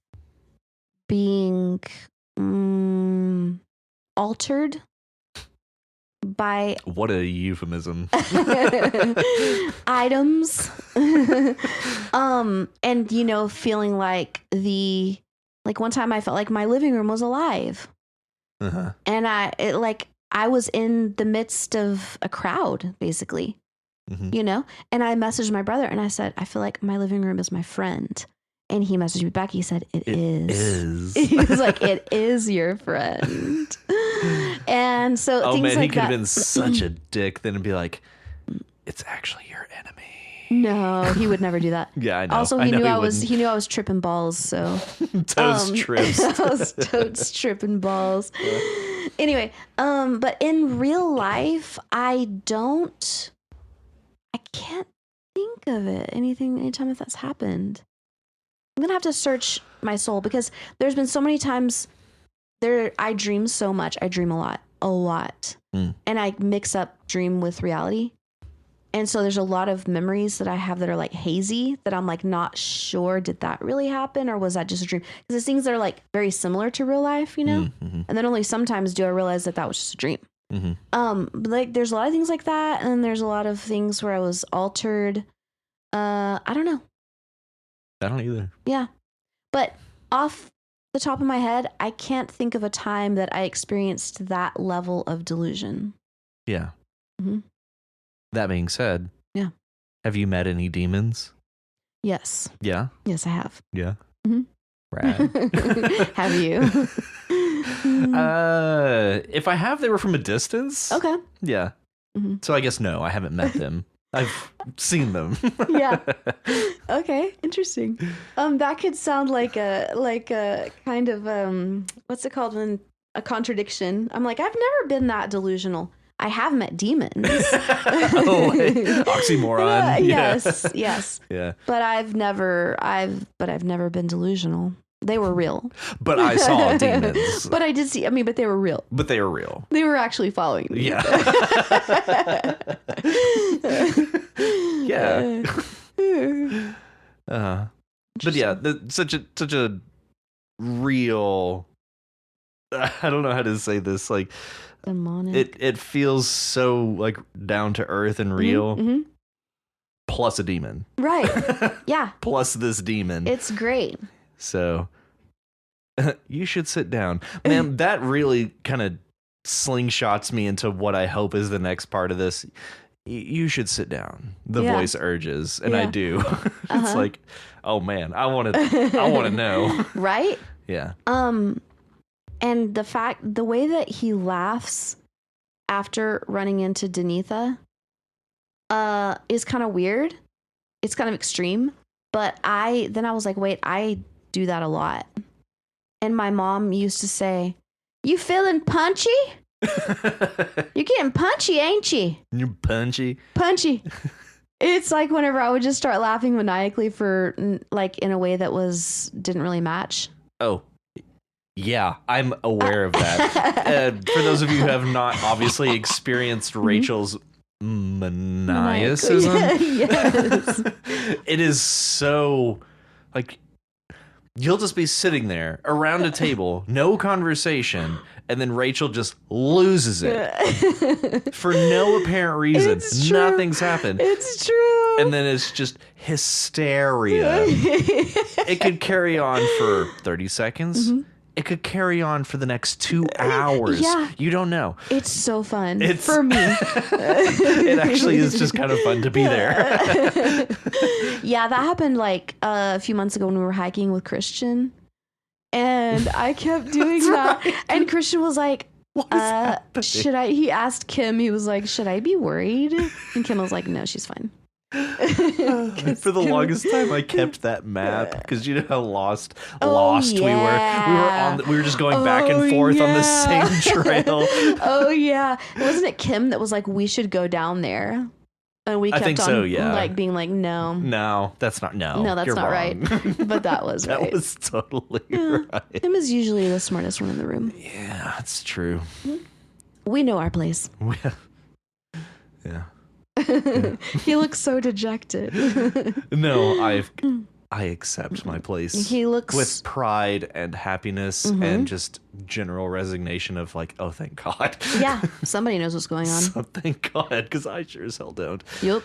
being altered by What a euphemism. items. And you know, feeling like one time I felt like my living room was alive. Uh-huh. And I was in the midst of a crowd, basically, you know? And I messaged my brother and I said, I feel like my living room is my friend. And he messaged me back. He said, it is. He was like, it is your friend. And so oh things man, like he could have that. been such a dick then and be like, it's actually your enemy. No, he would never do that. Yeah, I know. Also, I he know knew I wouldn't. knew I was tripping balls. So Toast trips. I was totes tripping balls. Anyway, but in real life, I can't think of it. Anytime if that's happened. I'm gonna have to search my soul because there's been so many times I dream so much. I dream a lot. And I mix up dream with reality. And so there's a lot of memories that I have that are like hazy that I'm like not sure, did that really happen or was that just a dream? Because there's things that are like very similar to real life, you know? And then only sometimes do I realize that was just a dream. But like there's a lot of things like that, and then there's a lot of things where I was altered. I don't know. I don't either. Yeah. But off the top of my head, I can't think of a time that I experienced that level of delusion. Yeah. Mhm. That being said, Yeah. Have you met any demons? Yes. Yeah. Yes, I have. Yeah. Mhm. Rad. Have you? If I have, they were from a distance. Okay. Yeah. Mhm. So I guess no, I haven't met them. I've seen them. Yeah. Okay. Interesting. That could sound like a kind of what's it called when a contradiction. I'm like, I've never been that delusional. I have met demons. Oh, like, oxymoron. Yeah. Yes. Yeah. But I've never been delusional. They were real. But I saw demons. But I did see. I mean, but they were real. But they are real. They were actually following me. Yeah. Yeah. But yeah, such a real. I don't know how to say this. Like, demonic. it feels so like down to earth and real. Mm-hmm. Plus a demon. Right. Yeah. Plus this demon. It's great. So you should sit down. Man, that really kind of slingshots me into what I hope is the next part of this. You should sit down. The voice urges, and I do. It's like, oh man, I want to know. Right? Yeah. And the way that he laughs after running into Denitha is kind of weird. It's kind of extreme. But I was like, wait, I do that a lot. And my mom used to say, "You feeling punchy? You're getting punchy, ain't you? You're punchy." Punchy. It's like whenever I would just start laughing maniacally for like in a way that didn't really match. Oh, yeah, I'm aware of that. For those of you who have not obviously experienced Rachel's maniacism, yes. it is so like you'll just be sitting there around a table, no conversation, and then Rachel just loses it for no apparent reason. It's true. Nothing's happened. It's true. And then it's just hysteria. It could carry on for 30 seconds. it could carry on for the next 2 hours. Yeah. You don't know. It's so fun It's- for me. It actually is just kind of fun to be there. Yeah, that happened like a few months ago when we were hiking with Christian. And I kept doing that. right. And Christian was like, What is happening? he asked Kim, he was like, should I be worried? And Kim was like, no, she's fine. For the longest time, I kept that map because you know how lost Oh, we were. We were just going back and forth on the yeah. same trail. Oh yeah, wasn't it Kim that was like, we should go down there? And we I kept think on so, yeah. like being like, no, No, that's not. No, that's you're not wrong. right. But that was That right. was totally Yeah. right. Kim is usually the smartest one in the room. Yeah, that's true. We know our place. Yeah. He looks so dejected. No, I accept my place He looks with pride and happiness and just general resignation of like, oh, thank God. yeah, somebody knows what's going on. So thank God, because I sure as hell don't. Yep.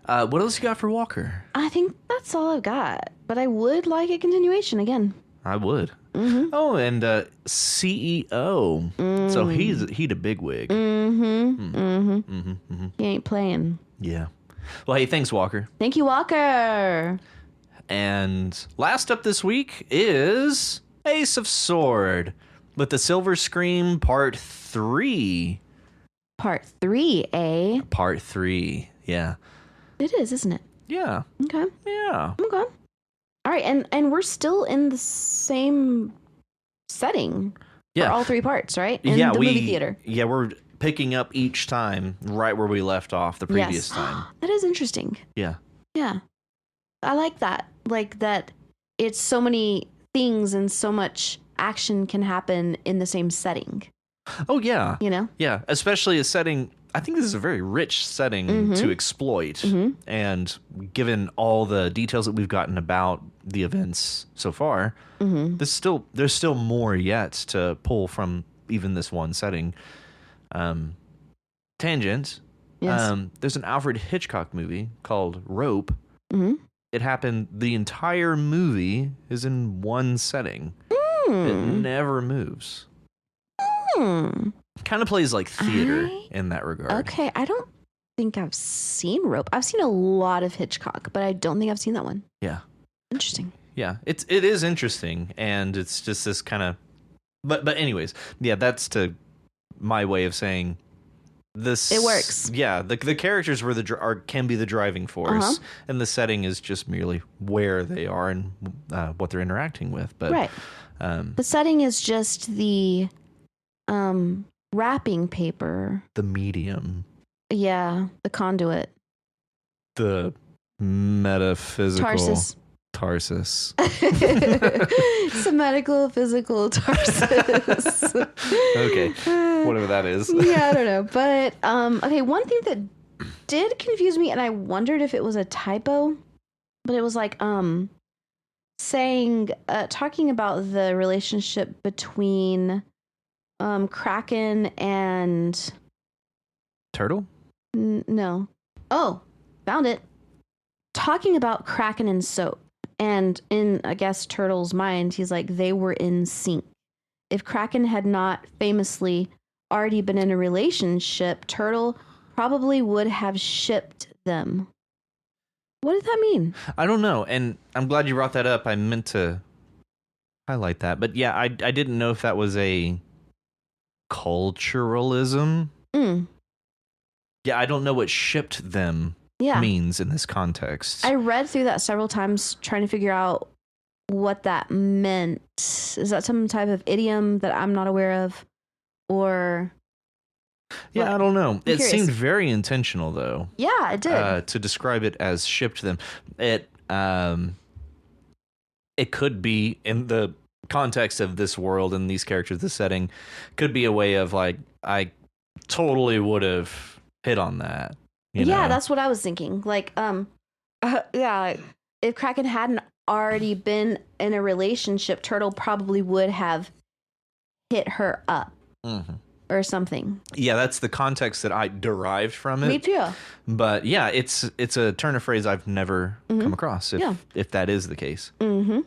What else you got for Walker? I think that's all I've got. But I would like a continuation again. I would. Mm-hmm. Oh, and CEO. So he the big wig. He ain't playing. Yeah. Well, hey, thanks, Walker. Thank you, Walker. And last up this week is Ace of Sword with the Silver Scream Part 3. Part 3, eh? Part 3. Yeah. It is, isn't it? Yeah. Okay. Yeah. Okay. All right, and we're still in the same setting for Yeah. all 3 parts, right? In Yeah, the movie theater. Yeah, we're picking up each time right where we left off the previous time. That is interesting. Yeah. Yeah. I like that. Like that it's so many things and so much action can happen in the same setting, Oh, yeah. you know? Yeah. Especially a setting. I think this is a very rich setting to exploit. And given all the details that we've gotten about the events so far, there's still more yet to pull from even this one setting. Tangent. Yes. There's an Alfred Hitchcock movie called Rope. Mm-hmm. It happened. The entire movie is in one setting. It never moves. Kind of plays like theater in that regard. Okay, I don't think I've seen Rope. I've seen a lot of Hitchcock, but I don't think I've seen that one. Yeah. Interesting. Yeah. It is interesting, and it's just this kind of. But anyways, yeah, that's to my way of saying this. It works. Yeah, the characters can be the driving force, and the setting is just merely where they are and what they're interacting with. But Right. The setting is just the wrapping paper. the medium, Yeah, the conduit. the metaphysical Tarsus. Tarsus. It's a medical, physical Tarsus. Okay, whatever that is. Yeah, I don't know. But okay, one thing that did confuse me, and I wondered if it was a typo, but it was like talking about the relationship between Kraken and Turtle? no. Oh, found it. Talking about Kraken and soap. And in, I guess, Turtle's mind, he's like, they were in sync. If Kraken had not famously already been in a relationship, Turtle probably would have shipped them. What did that mean? I don't know, and I'm glad you brought that up. I meant to highlight that, but yeah, I didn't know if that was a culturalism. Yeah, I don't know what shipped them Yeah. means in this context. I read through that several times trying to figure out what that meant. Is that some type of idiom that I'm not aware of? Or yeah, I don't know. It curious. seemed very intentional, though, yeah, it did. to describe it as shipped them. It could be in the context of this world and these characters, this setting, could be a way of like, I totally would have hit on that. You Yeah, know? that's what I was thinking. Like, yeah, if Kraken hadn't already been in a relationship, Turtle probably would have hit her up or something. Yeah, that's the context that I derived from it. Me too. But yeah, it's a turn of phrase I've never come across. If that is the case. Mm-hmm.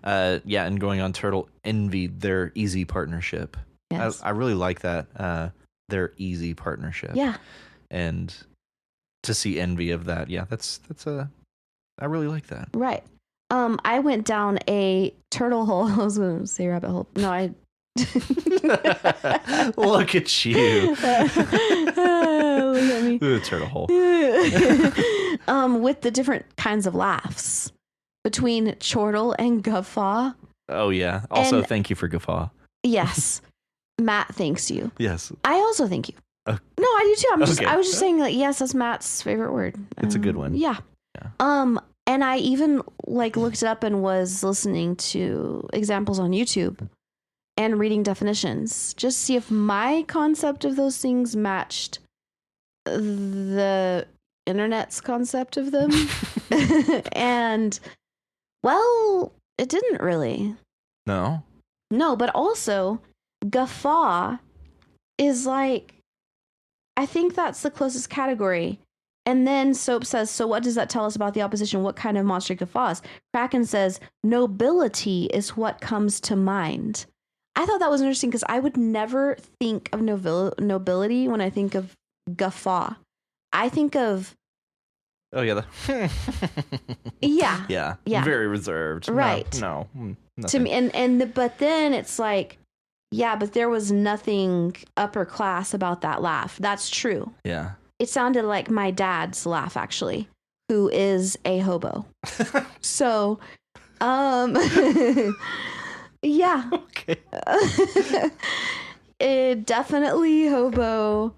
Yeah, and going on Turtle envied their easy partnership. Yes. I really like that. Their easy partnership. Yeah. And to see envy of that, yeah, that's I really like that. Right. I went down a turtle hole. I was going to say rabbit hole. No, I. Look at you. Look at me. Ooh, turtle hole. With the different kinds of laughs between chortle and guffaw. Oh yeah. Also, And- thank you for guffaw. Yes. Matt thanks you. Yes. I also thank you. Okay. No, I do too. Okay. I was just saying that yes, that's Matt's favorite word. It's a good one. Yeah. Yeah. And I even like looked it up and was listening to examples on YouTube and reading definitions just to see if my concept of those things matched the internet's concept of them. And well, it didn't really. No. No, but also guffaw is like, I think that's the closest category. And then Soap says, so what does that tell us about the opposition? What kind of monster guffaws? Kraken says, nobility is what comes to mind. I thought that was interesting because I would never think of nobility when I think of guffaw. I think of, Oh yeah. yeah, Yeah. Yeah. Very reserved. Right. No. to Nothing. me. But then it's like, yeah, but there was nothing upper class about that laugh. That's true. Yeah. It sounded like my dad's laugh, actually, who is a hobo. So, yeah, Okay. it definitely hobo,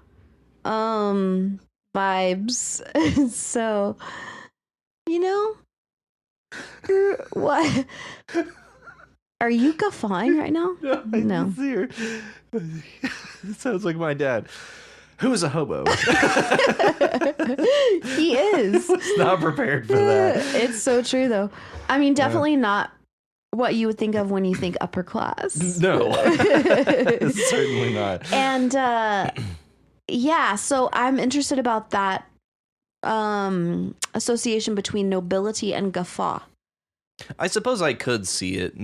vibes. So, you know, what? Are you guffawing right now? No. It sounds like my dad. Who is a hobo? He is. Not prepared for that. It's so true, though. I mean, definitely not what you would think of when you think upper class. No. Certainly not. And yeah, so I'm interested about that association between nobility and guffaw. I suppose I could see it.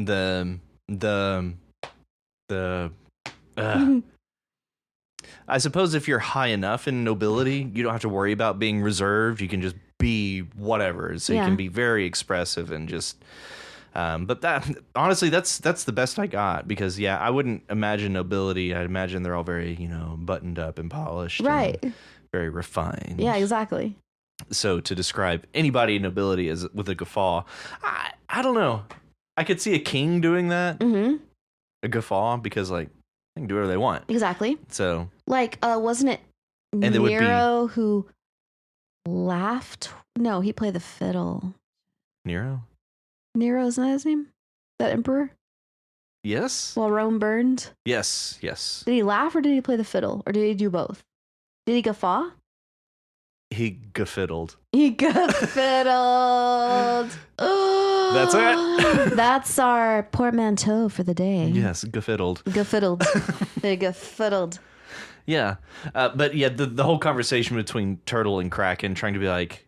I suppose if you're high enough in nobility, you don't have to worry about being reserved. You can just be whatever. So you Yeah. can be very expressive and just. But that honestly, that's the best I got because yeah, I wouldn't imagine nobility. I'd imagine they're all very buttoned up and polished, Right. and very refined. Yeah, exactly. So to describe anybody in nobility as with a guffaw, I don't know. I could see a king doing that, Mm-hmm. a guffaw, because like they can do whatever they want. Exactly. So Like, wasn't it And there would be- Nero who laughed? No, he played the fiddle. Nero, Nero, isn't that his name? That emperor? yes, While Rome burned? yes. Did he laugh or did he play the fiddle? Or did he do both? Did he guffaw? He guffiddled. He guffiddled. That's it. That's our portmanteau for the day. Yes, guffiddled. Guffiddled. They guffiddled. Yeah, but yeah, the whole conversation between Turtle and Kraken, trying to be like,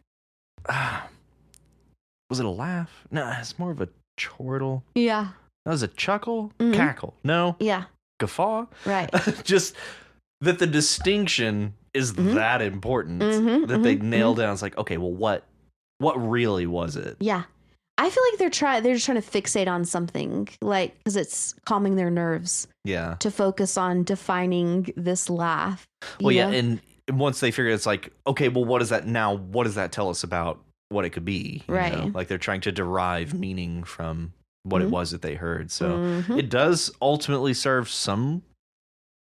was it a laugh? No, it's more of a chortle. Yeah. That was a chuckle, Mhm. cackle. No, Yeah. guffaw. Right. Just that the distinction is Mhm. that important Mhm, that they mhm, nail down. It's like, okay, well, what really was it? Yeah. I feel like they're just trying to fixate on something, like, because it's calming their nerves Yeah. to focus on defining this laugh. Well, you yeah, know? and once they figure it's like, okay, well, what does that now? What does that tell us about what it could be? You Right. know? Like they're trying to derive meaning from what it Mhm. was that they heard. So Mhm. it does ultimately serve some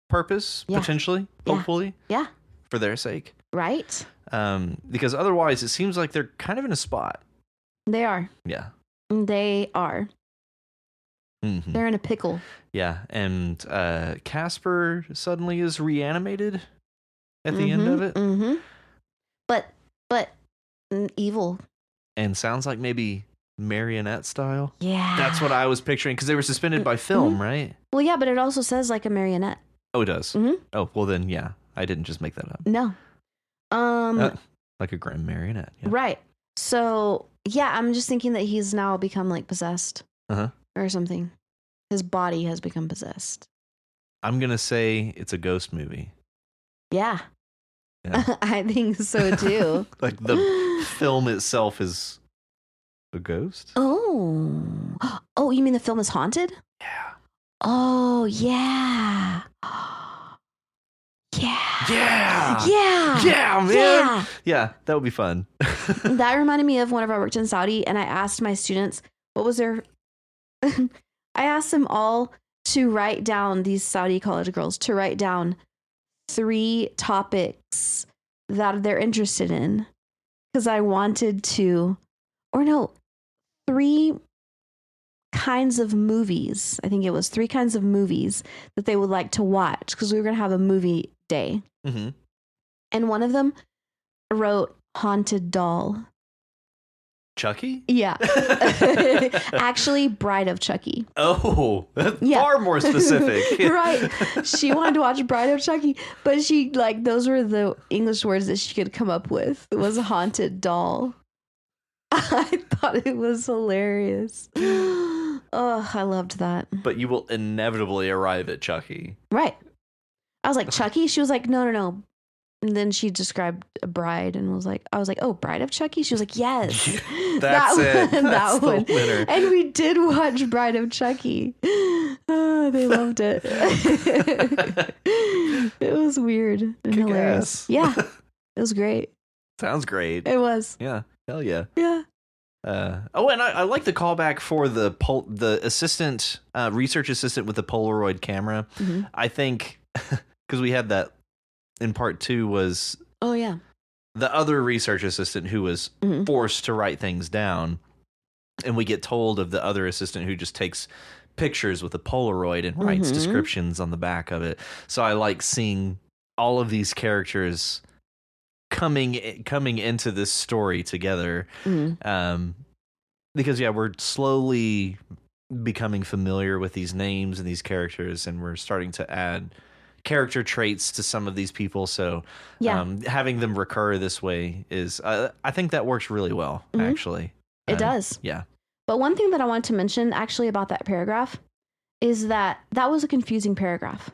purpose, Yeah. potentially, Yeah. hopefully, Yeah. for their sake. Right? Because otherwise, it seems like they're kind of in a spot. They are. Yeah. They are. Mhm. They're in a pickle. Yeah, and Casper suddenly is reanimated at the end of it, Mm-hmm. But evil. and sounds like maybe marionette style. Yeah. That's what I was picturing because they were suspended by film, Mm-hmm. right? Well, yeah, but it also says like a marionette. Oh, it does. Mhm. Oh, well then, yeah, I didn't just make that up. No. Like a grim marionette. Yeah. Right. So yeah, I'm just thinking that he's now become like possessed. Uh-huh. or something. His body has become possessed. I'm going to say it's a ghost movie. Yeah. Yeah. I think so too. Like the film itself is a ghost? Oh. Oh, you mean the film is haunted? Yeah. Oh, yeah. Yeah. Yeah. Yeah. Yeah, man. Yeah. Yeah, that would be fun. That reminded me of whenever I worked in Saudi and I asked my students what was their I asked them all to write down, these Saudi college girls, to write down 3 topics that they're interested in. Because I wanted to, or no, 3 kinds of movies. I think it was 3 kinds of movies that they would like to watch because we were going to have a movie day. Mm-hmm. And one of them wrote Haunted Doll. Chucky? Yeah. Actually, Bride of Chucky. Oh, that's Yeah. far more specific. Right. She wanted to watch Bride of Chucky, but she, like, those were the English words that she could come up with. It was Haunted Doll. I thought it was hilarious. Oh, I loved that. But you will inevitably arrive at Chucky. Right. I was like, Chucky? She was like, no. And then she described a bride and I was like, oh, Bride of Chucky? She was like, yes. That's it. One, That's that the one. winner. And we did watch Bride of Chucky. Oh, they loved it. It was weird and Kick hilarious. ass. Yeah. It was great. Sounds great. It was. Yeah. Hell yeah. Yeah. And I like the callback for the assistant, research assistant with the Polaroid camera. Mm-hmm. I think because we had that in part 2 was Oh, yeah. the other research assistant who was Mhm. forced to write things down. And we get told of the other assistant who just takes pictures with a Polaroid and writes Mhm. descriptions on the back of it. So I like seeing all of these characters coming into this story together. Mhm. Because we're slowly becoming familiar with these names and these characters, and we're starting to add character traits to some of these people. So Yeah. having them recur this way is I think that works really well. Mhm. Actually, It does. Yeah. But one thing that I want to mention actually about that paragraph is that was a confusing paragraph.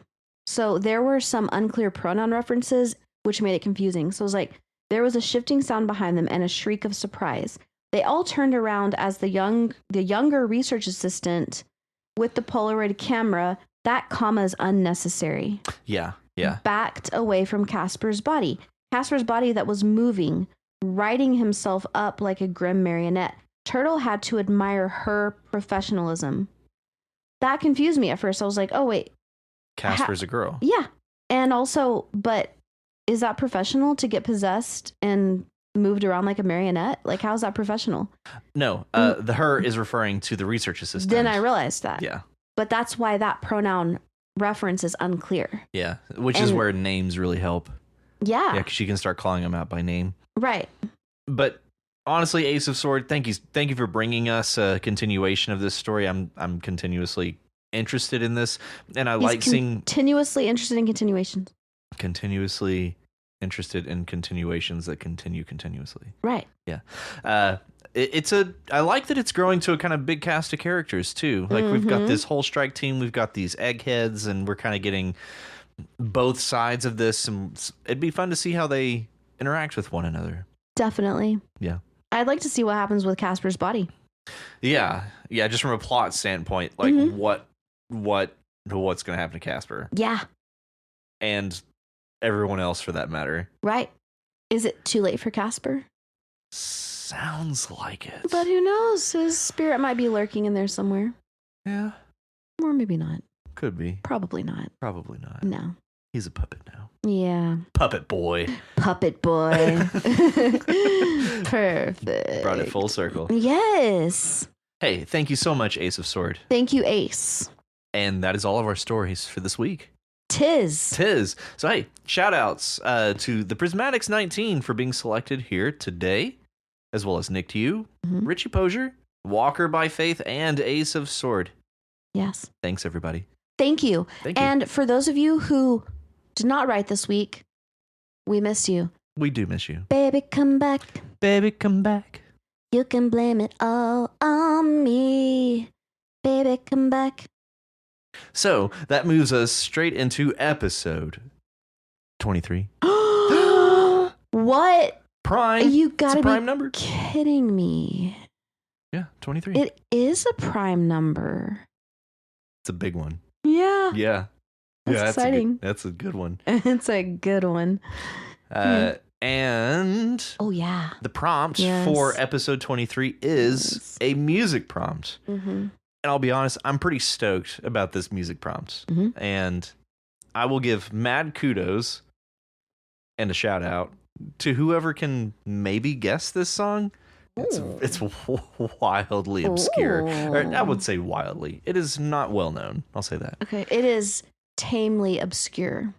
So there were some unclear pronoun references, which made it confusing. So it was like, there was a shifting sound behind them and a shriek of surprise. They all turned around as the younger research assistant with the Polaroid camera, that comma is unnecessary, Yeah. backed away from Casper's body. Casper's body that was moving, writing himself up like a grim marionette. Turtle had to admire her professionalism. That confused me at first. I was like, oh, wait. Casper's a girl. Yeah. And also, but is that professional to get possessed and moved around like a marionette? Like, how's that professional? No, the her is referring to the research assistant. Then I realized that. Yeah. But that's why that pronoun reference is unclear. Yeah. Which is where names really help. Yeah. Yeah, because you can start calling them out by name. Right. But honestly, Ace of Sword, thank you for bringing us a continuation of this story. I'm continuously interested in this, and I like seeing continuously interested in continuations. Continuously interested in continuations that continue continuously. Right. Yeah. I like that it's growing to a kind of big cast of characters too. Like we've got this whole strike team, we've got these eggheads, and we're kind of getting both sides of this, and it'd be fun to see how they interact with one another. Definitely. Yeah. I'd like to see what happens with Casper's body. Yeah. Just from a plot standpoint, like what's going to happen to Casper Yeah. and everyone else for that matter. Right. Is it too late for Casper? Sounds like it. But who knows? His spirit might be lurking in there somewhere. Yeah. Or maybe not. Could be. Probably not. Probably not. No. He's a puppet now. Yeah. Puppet boy. Puppet boy. Perfect. Brought it full circle. Yes. Hey, thank you so much, Ace of Sword. Thank you, Ace. And that is all of our stories for this week. Tis. So, hey, shout outs to the Prismatics 19 for being selected here today, as well as Nick to you, Richie Posier, Walker by Faith, and Ace of Sword. Yes. Thanks, everybody. Thank you. Thank you. And for those of you who did not write this week, we miss you. We do miss you. Baby, come back. Baby, come back. You can blame it all on me. Baby, come back. So that moves us straight into episode 23. What? Prime. You It's gotta a prime be number. kidding me. Yeah, 23. It is a prime number. It's a big one. Yeah. Yeah. That's exciting. That's a good one. It's a good one. And Oh, yeah. the prompt Yes. for episode 23 is Yes. a music prompt. Mm-hmm. And I'll be honest, I'm pretty stoked about this music prompt. Mhm. And I will give mad kudos and a shout out to whoever can maybe guess this song. It's wildly obscure. Or I would say wildly. It is not well known. I'll say that. Okay. It is tamely obscure.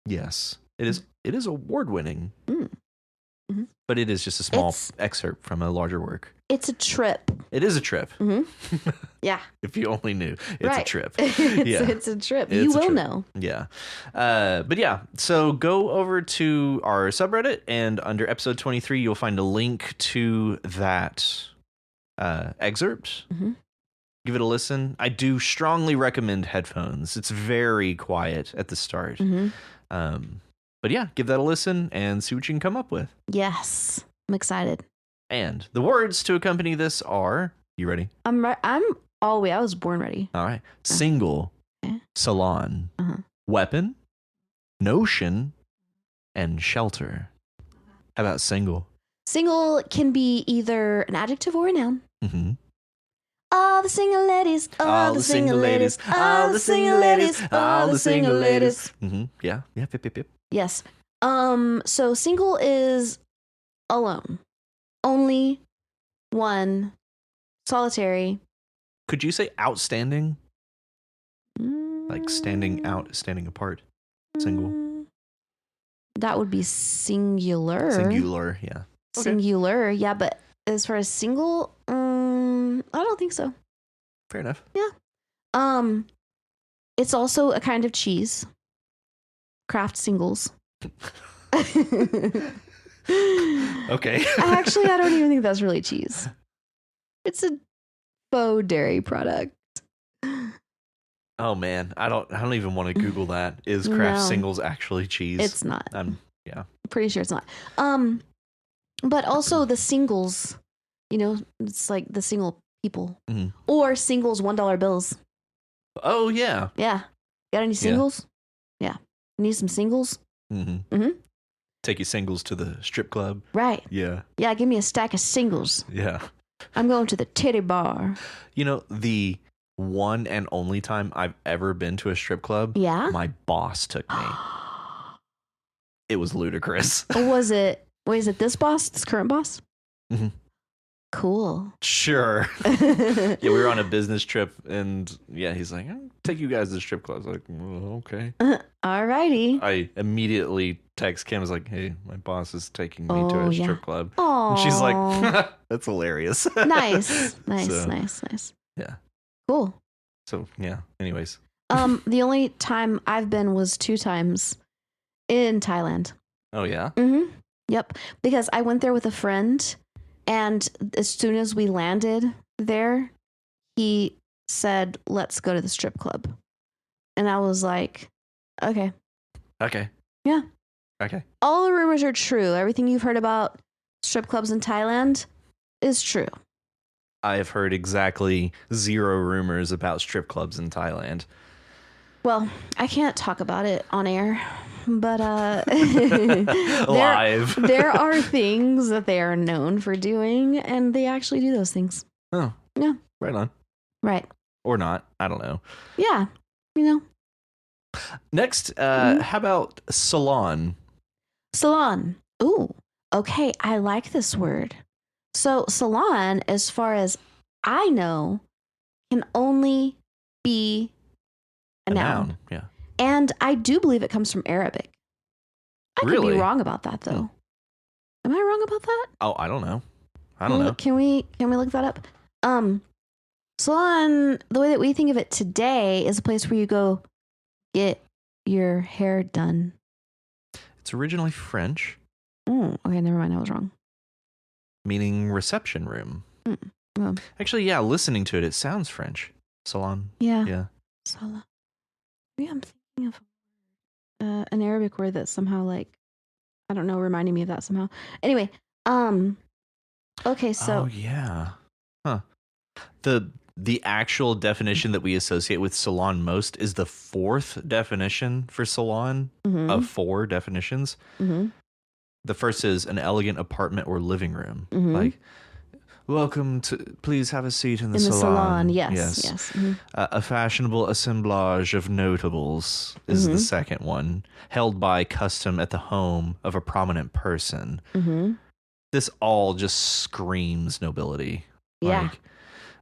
Yes. It is award winning. Mm. Mhm. But it is just a small It's- excerpt from a larger work. It's a trip. It is a trip. Mm-hmm. Yeah. If you only knew. It's Right. a trip. It's a trip. It's You a will trip. know. Yeah. But yeah, so go over to our subreddit, and under episode 23, you'll find a link to that excerpt. Mhm. Give it a listen. I do strongly recommend headphones. It's very quiet at the start. Mm-hmm. But yeah, give that a listen and see what you can come up with. Yes. I'm excited. And the words to accompany this are, you ready? I'm all the way. I was born ready. All right. Single, Okay. salon, Uh-huh. weapon, notion, and shelter. How about single? Single can be either an adjective or a noun. Mm-hmm. All the single ladies. All the single ladies. All the single ladies. All the single ladies. Mm-hmm. Yeah. Yep. Yes. So single is alone. Only one. Solitary. Could you say outstanding? Like standing out, standing apart. Single. That would be singular. Singular, yeah. Okay. Singular. Yeah, but as far as single, I don't think so. Fair enough. It's also a kind of cheese. Kraft singles. Okay. Actually, I don't even think that's really cheese. It's a faux dairy product. Oh man, I don't even want to Google that. Is Kraft No. Singles actually cheese? It's not. Yeah. Pretty sure it's not. But also the singles, it's like the single people. Mhm. Or singles $1 bills. Oh yeah. Yeah. Got any singles? Yeah. Need some singles? Mm-hmm. Mm-hmm. Take your singles to the strip club. Right. Yeah. Yeah, give me a stack of singles. Yeah. I'm going to the titty bar. The one and only time I've ever been to a strip club, Yeah? my boss took me. It was ludicrous. Was it this boss? This current boss? Mhm. Cool. Sure. Yeah, we were on a business trip, and yeah, he's like, "I'll take you guys to the strip club." I was like, well, okay. Alrighty. I immediately text Kim. I was like, "Hey, my boss is taking me to Oh, a yeah. strip club." Oh. And she's like, "That's hilarious." nice. So, Nice. Yeah. Cool. So yeah. Anyways. The only time I've been was 2 times in Thailand. Oh yeah. Mm-hmm. Yep. Because I went there with a friend, and as soon as we landed there, he said, "Let's go to the strip club." And I was like, okay. Okay. Yeah. Okay. All the rumors are true. Everything you've heard about strip clubs in Thailand is true. I have heard exactly 0 rumors about strip clubs in Thailand. Well, I can't talk about it on air, but Live. there are things that they are known for doing, and they actually do those things. Oh. Yeah. Right on. Right. Or not. I don't know. Yeah. Next, how about salon? Salon. Ooh. Okay. I like this word. So salon, as far as I know, can only be a noun. Yeah. And I do believe it comes from Arabic. I could Really? be wrong about that, though. Am I wrong about that? Oh, I don't know. I don't know. Can we look that up? Salon, the way that we think of it today, is a place where you go get your hair done. It's originally French, Okay, never mind. I was wrong. meaning reception room. Well. Actually, yeah, listening to it, it sounds French. Salon. Yeah. Yeah. Salah. Maybe I'm thinking of an Arabic word that's somehow like, I don't know, reminding me of that somehow. Anyway, okay, so Oh yeah. Huh. The actual definition that we associate with salon most is the fourth definition for salon mhm, of 4 definitions. mhm, The first is an elegant apartment or living room. Mhm. Like, welcome to, please have a seat in the in the salon. salon, yes. Mhm. A fashionable assemblage of notables is the Mhm. second one, held by custom at the home of a prominent person. Mhm. This all just screams nobility. Yeah. Like,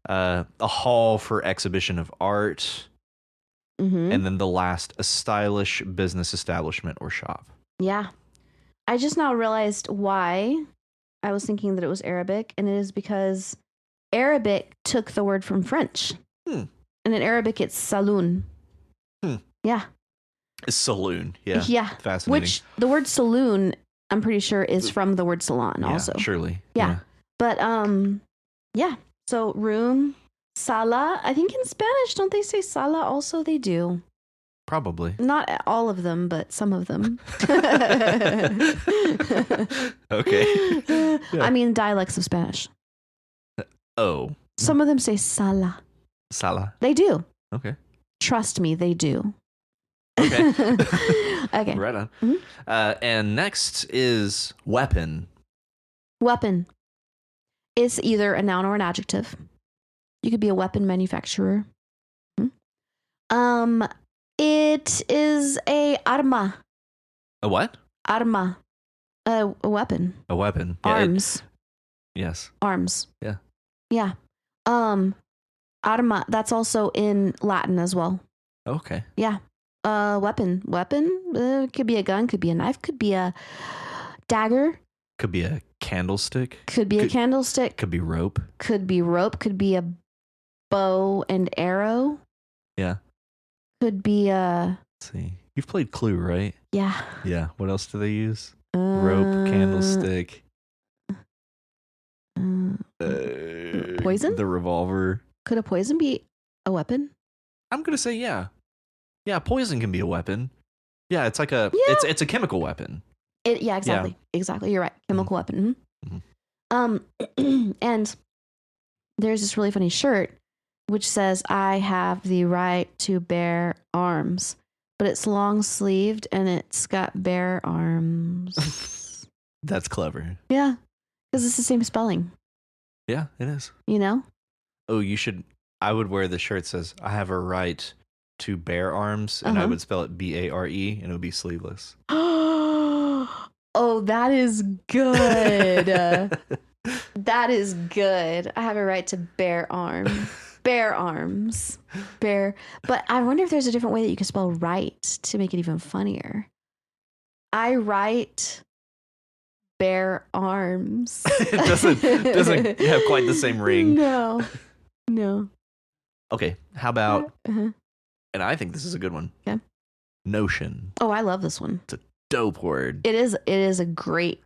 a hall for exhibition of art, Mhm. and then the last, a stylish business establishment or shop. Yeah. I just now realized why I was thinking that it was Arabic, and it is because Arabic took the word from French. Hmm. And in Arabic, it's saloon. Hmm. Yeah. A saloon. Yeah. Yeah. Fascinating. Which the word saloon, I'm pretty sure, is from the word salon Yeah, also. surely. Yeah. But yeah. So room, sala. I think in Spanish, don't they say sala also? They do. Probably. Not all of them, but some of them. Okay. Yeah. I mean, dialects of Spanish. Oh. Some of them say sala. Sala. They do. Okay. Trust me, they do. Okay. Okay. Right on. Mhm. And next is weapon. Weapon. It's either a noun or an adjective. You could be a weapon manufacturer. It is a arma. A what? Arma. A weapon. A weapon. Yeah, Arms. yes. Arms. Yeah. Yeah. Arma. That's also in Latin as well. Okay. Yeah. Weapon. Weapon. Could be a gun. Could be a knife. Could be a dagger. Could be a candlestick. Could be a candlestick. Could be rope. Could be rope. Could be a bow and arrow. Yeah. Could be a Let's see. You've played Clue, right? yeah. Yeah. What else do they use? Rope, candlestick. Poison? The revolver. Could a poison be a weapon? I'm gonna say yeah. Yeah, poison can be a weapon. Yeah, it's like a Yeah. it's a chemical weapon. Yeah, exactly. Exactly. You're right. Chemical weapon. Mhm. And there's this really funny shirt which says, "I have the right to bear arms," but it's long sleeved and it's got bare arms. That's clever. Yeah, because it's the same spelling. Yeah, it is. You know? Oh, you should. I would wear the shirt that says, "I have a right to bear arms," and I Uh-huh. would spell it BARE, and it would be sleeveless. Oh, that is good. That is good. I have a right to bear arms. Bear arms. Bear. But I wonder if there's a different way that you can spell right to make it even funnier. I write bear arms. It doesn't have quite the same ring. No. No. Okay, how about? Uh-huh. And I think this is a good one. Okay. Notion. Oh, I love this one. Dope word. It is a great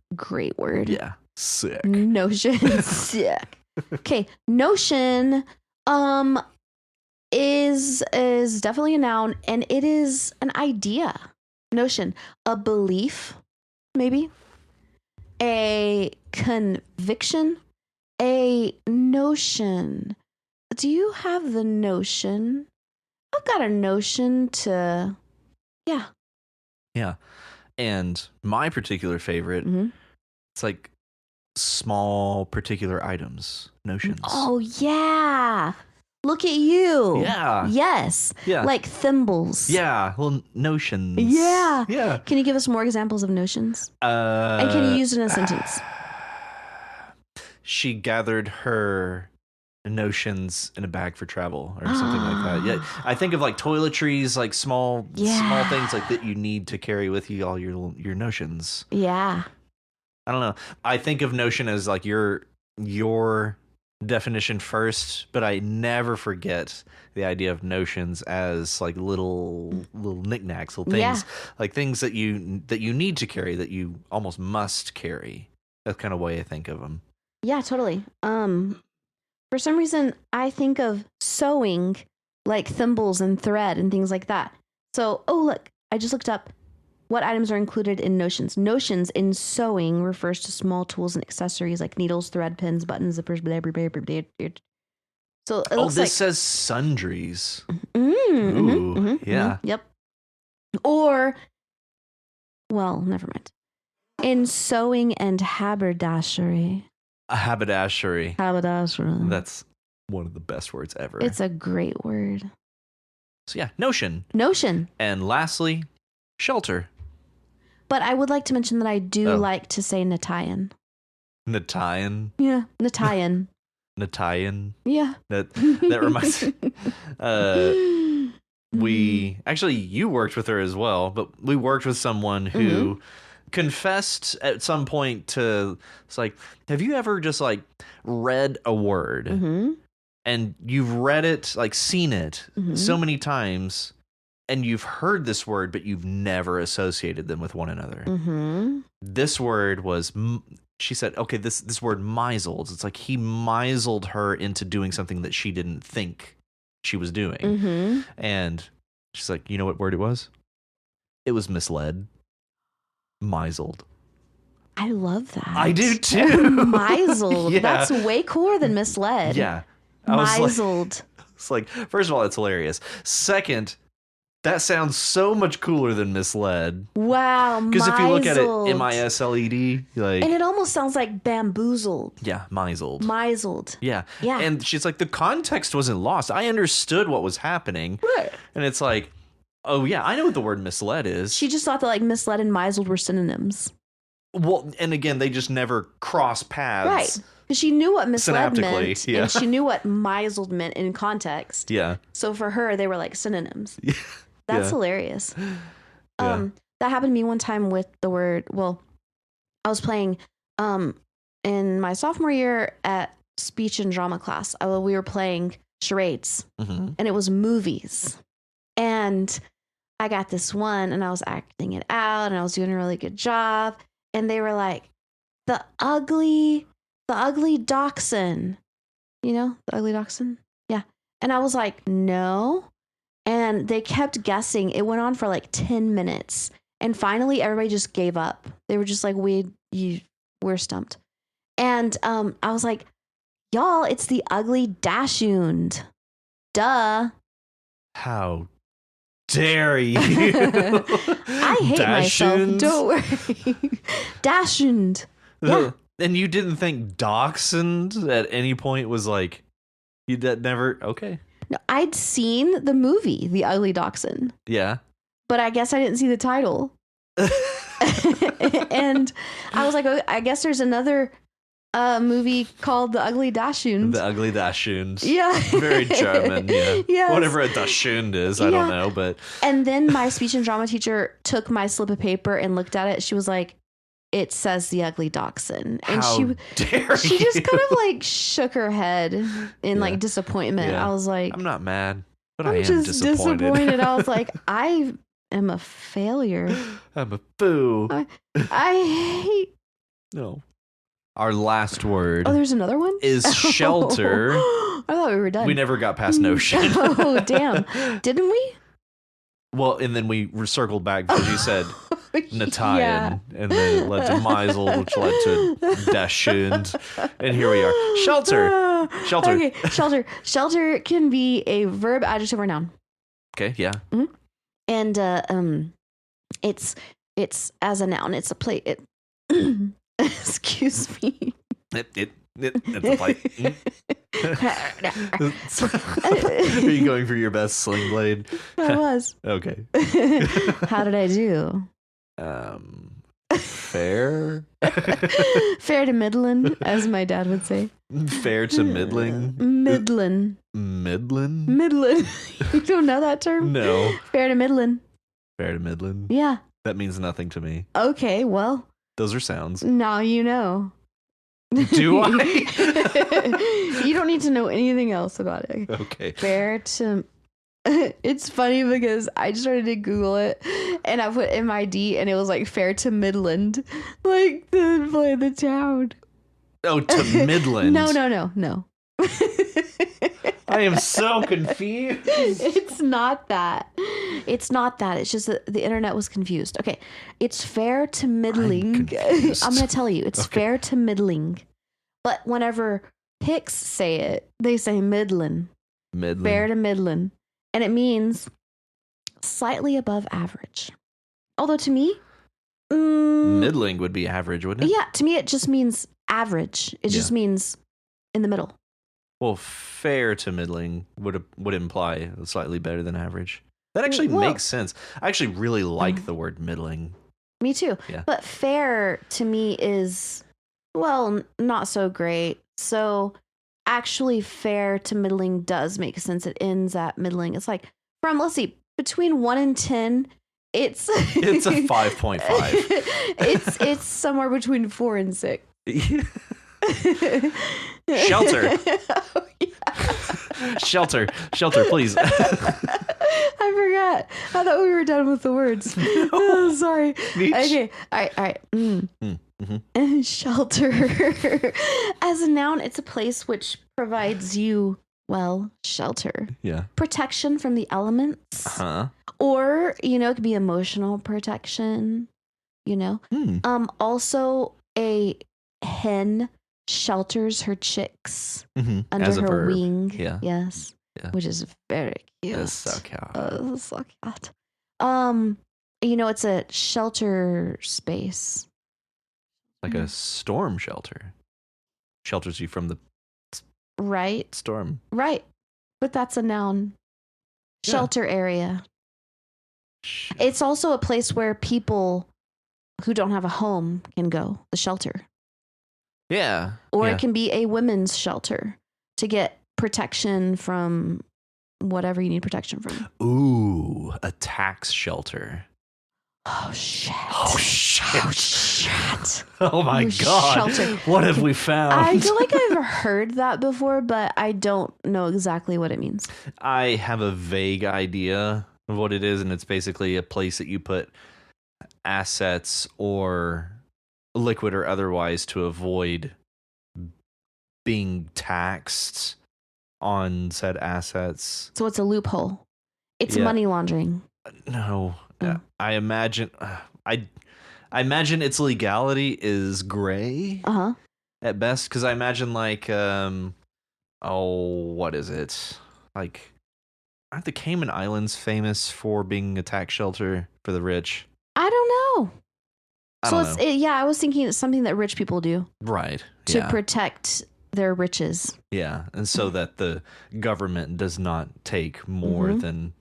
word. Yeah. Sick. Notion. Sick. Okay. Notion is definitely a noun, and it is an idea. Notion. A belief, maybe. A conviction. A notion. Do you have the notion? I've got a notion to yeah. Yeah. And my particular favorite, Mhm. it's like small particular items, notions. Oh yeah. Look at you. Yeah. Yes. Yeah. Like thimbles. Yeah. Well, notions. Yeah. Yeah. Can you give us more examples of notions? And can you use it in a sentence? She gathered her notions in a bag for travel or something like that. Yeah. I think of like toiletries, like small things like that you need to carry with you, all your notions. Yeah. I don't know. I think of notion as like your definition first, but I never forget the idea of notions as like little knickknacks, little things, Yeah. like things that you need to carry, that you almost must carry. That's kind of way I think of them. Yeah, totally. For some reason I think of sewing like thimbles and thread and things like that. So, oh, look, I just looked up what items are included in notions. Notions in sewing refers to small tools and accessories like needles, thread, pins, buttons, zippers, blah, blah, blah, blah, blah, blah. So it looks this says sundries. Mm, Ooh, yeah. Yep. Or, well, never mind. In sewing and haberdashery. A haberdashery. Haberdashery. That's one of the best words ever. It's a great word. So yeah, notion. Notion. And lastly, shelter. But I would like to mention that I do like to say Natayan. Natayan. Yeah, Natayan. Natayan. Yeah. That reminds we actually, you worked with her as well, but we worked with someone who confessed at some point to, it's like, have you ever just like read a word and you've read it, like seen it so many times, and you've heard this word, but you've never associated them with one another? This word was, she said, okay, this word misled. It's like he misled her into doing something that she didn't think she was doing. And she's like, you know what word it was? It was misled. Misled. I love that. I do too. Misled. Yeah. That's way cooler than misled. Yeah. I was Misled. it's like, first of all, it's hilarious. Second, that sounds so much cooler than misled. Wow. Because if you look at it, misled. M-I-S-L-E-D, like, And it almost sounds like bamboozled. yeah, misled. Misled. Yeah. Yeah. And she's like, the context wasn't lost. I understood what was happening. Right. And it's like, oh, yeah, I know what the word misled is. She just thought that like misled and misled were synonyms. Well, and again, they just never cross paths. Right. Because she knew what misled Synaptically, meant. yeah. And she knew what misled meant in context. Yeah. So for her, they were like synonyms. Yeah. That's hilarious. Yeah. That happened to me one time with the word, well, I was playing in my sophomore year at speech and drama class. We were playing charades and it was movies. And I got this one and I was acting it out and I was doing a really good job. And they were like, the ugly dachshund, you know, the ugly dachshund. Yeah. And I was like, no. And they kept guessing. It went on for like 10 minutes. And finally, everybody just gave up. They were just like, we're stumped. And I was like, y'all, it's the ugly dachshund. Duh. How dare you? I hate myself. Don't worry. Dachshund. Yeah. And you didn't think dachshund at any point was like, you that never, okay. No, I'd seen the movie, The Ugly Dachshund, Yeah. but I guess I didn't see the title. And I was like, oh, I guess there's another movie called The Ugly Dachshund. The ugly dachshund. Yeah. Very German, yeah. Yes. Whatever a dachshund is, I don't know, but. And then my speech and drama teacher took my slip of paper and looked at it. She was like, it says The Ugly Dachshund. And How dare she you? just kind of like shook her head in like disappointment. Yeah. I was like, I'm not mad, but I'm I am just disappointed. I was like, I am a failure. I'm a boo. I hate. No. Our last word Oh, there's another one? is shelter. I thought we were done. We never got past notion. Oh, damn. Didn't we? Well, and then we circled back because you said Natayan, Yeah. and then it led to Meisel, which led to Dachshund, and here we are. Shelter. Shelter. Okay, shelter. Shelter can be a verb, adjective, or noun. Okay, yeah. And it's as a noun. It's a place. Excuse me. It's a fight. Are you going for your best sling blade? I was. Okay. How did I do? Fair. Fair to middling, as my dad would say. Fair to middling. Middling. Midland? Middling. You don't know that term? No. Fair to middling. Fair to midland. Yeah. That means nothing to me. Okay, well, Those are sounds. now you know. Do I? You don't need to know anything else about it. Okay. Fair to. It's funny because I just started to Google it and I put MID and it was like fair to Midland, like the town. Oh, to Midland. No. I I am so confused. It's not that. It's not that. It's just that the internet was confused. Okay. It's fair to middling. confused. I'm going to tell you. It's fair to middling. But whenever Hicks say it, they say middlin'. Midland. Fair to middlin'. And it means slightly above average. Although to me, Middling would be average, wouldn't it? yeah, to me it just means average. It just means in the middle. Well, fair to middling would imply slightly better than average. That actually Well- makes sense. I actually really like the word middling. Me too. Yeah. But fair to me is, well, not so great. So actually, fair to middling does make sense. It ends at middling. It's like from, let's see, between 1 and 10, it's It's a 5.5. it's somewhere between 4 and 6. Shelter. Oh, yeah. Shelter, please. I forgot. I thought we were done with the words. Oh, sorry. Okay. All right. Shelter. As a noun, it's a place which provides you, well, shelter. Yeah. Protection from the elements. Huh. Or, it could be emotional protection, Also, a hen shelters her chicks under As a her verb. wing. Yeah. Yes. Yeah. Which is very cute. That's so cute. So cute. It's a shelter space. Like a storm shelter. Shelters you from the Right? storm. Right. But that's a noun. Yeah. Shelter area. It's also a place where people who don't have a home can go, the shelter. Yeah. Or yeah. it can be a women's shelter to get protection from whatever you need protection from. Ooh, a tax shelter. Oh, shit. Oh, shit. Oh, shit. Oh my Oh, God. shelter. What have we found? I feel like I've heard that before, but I don't know exactly what it means. I have a vague idea of what it is, and it's basically a place that you put assets or liquid or otherwise to avoid being taxed on said assets. So it's a loophole. It's Yeah. money laundering. No, Oh. I imagine I imagine its legality is gray Uh-huh. at best, because I imagine like what is it, like, aren't the Cayman Islands famous for being a tax shelter for the rich? I don't know. I So don't know. I was thinking it's something that rich people do Right. to Yeah. protect their riches. Yeah. And so that the government does not take more Mhm. than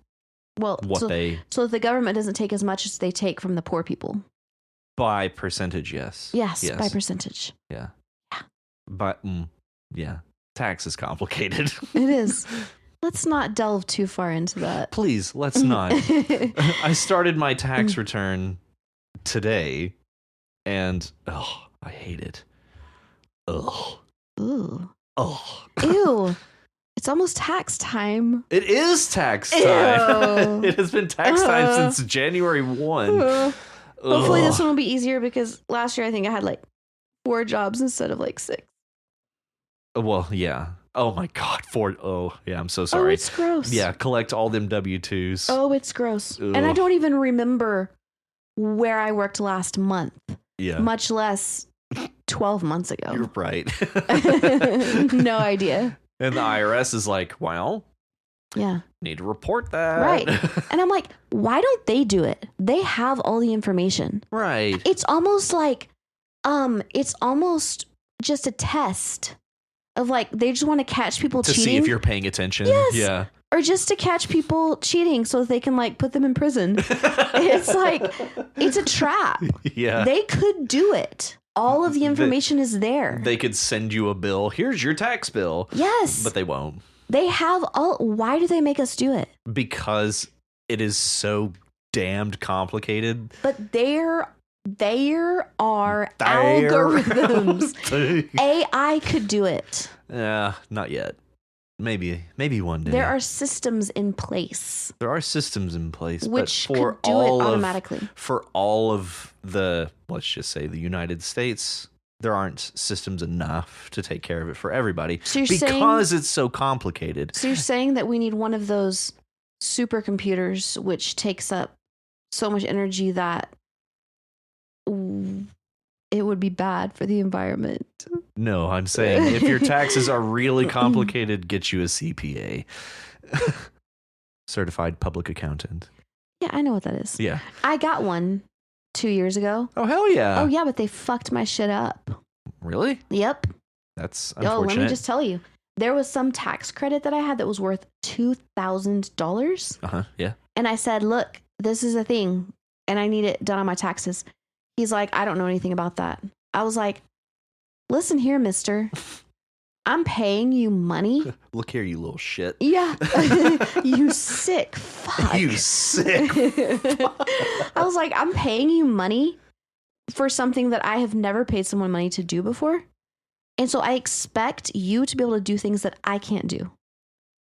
Well, what so, they, so the government doesn't take as much as they take from the poor people. by percentage, yes. Yes, by percentage. Yeah. Yeah. But, yeah. Tax is complicated. It is. Let's not delve too far into that. Please, let's not. I started my tax return today, and I hate it. Ugh. Ooh. Oh, Ew. It's almost tax time. it is tax time. Ew. It has been tax time since January 1. Hopefully this Ugh. one will be easier because last year I think I had like 4 jobs instead of like 6. Well, yeah. Oh my God, yeah. I'm so Oh, sorry. it's gross. Yeah, collect all them W-2s. Oh, it's gross. And I Ugh. don't even remember where I worked last month, Yeah, much less 12 months ago. you're right. No idea. And the IRS is like, well, Yeah. need to report that. Right. And I'm like, why don't they do it? They have all the information. Right. It's almost like it's almost just a test of like they just want to catch people To cheating see if you're paying attention. Yes. Yeah. or just to catch people cheating so that they can like put them in prison. It's like it's a trap. Yeah. They could do it. All of the information is there. They could send you a bill. Here's your tax bill. Yes. But they won't. They have all. Why do they make us do it? Because it is so damned complicated. But there are algorithms. AI could do it. Yeah, not yet. Maybe one day. There are systems in place There are systems in place, which but for could do it all automatically. for all of the, let's just say, the United States, there aren't systems enough to take care of it for everybody So you're because it's so complicated. So you're saying that we need one of those supercomputers which takes up so much energy that it would be bad for the environment. No, I'm saying if your taxes are really complicated, get you a CPA. Certified public accountant. Yeah, I know what that is. Yeah. I got one 2 years ago. Oh, hell yeah. Oh, yeah, but they fucked my shit up. Really? Yep. That's Oh, let unfortunate. me just tell you. There was some tax credit that I had that was worth $2,000. Uh-huh. Yeah. And I said, look, this is a thing and I need it done on my taxes. He's like, I don't know anything about that. I was like, listen here, mister. I'm paying you money. Look here, you little shit. Yeah. You sick fuck. You sick. I was like, I'm paying you money for something that I have never paid someone money to do before. And so I expect you to be able to do things that I can't do.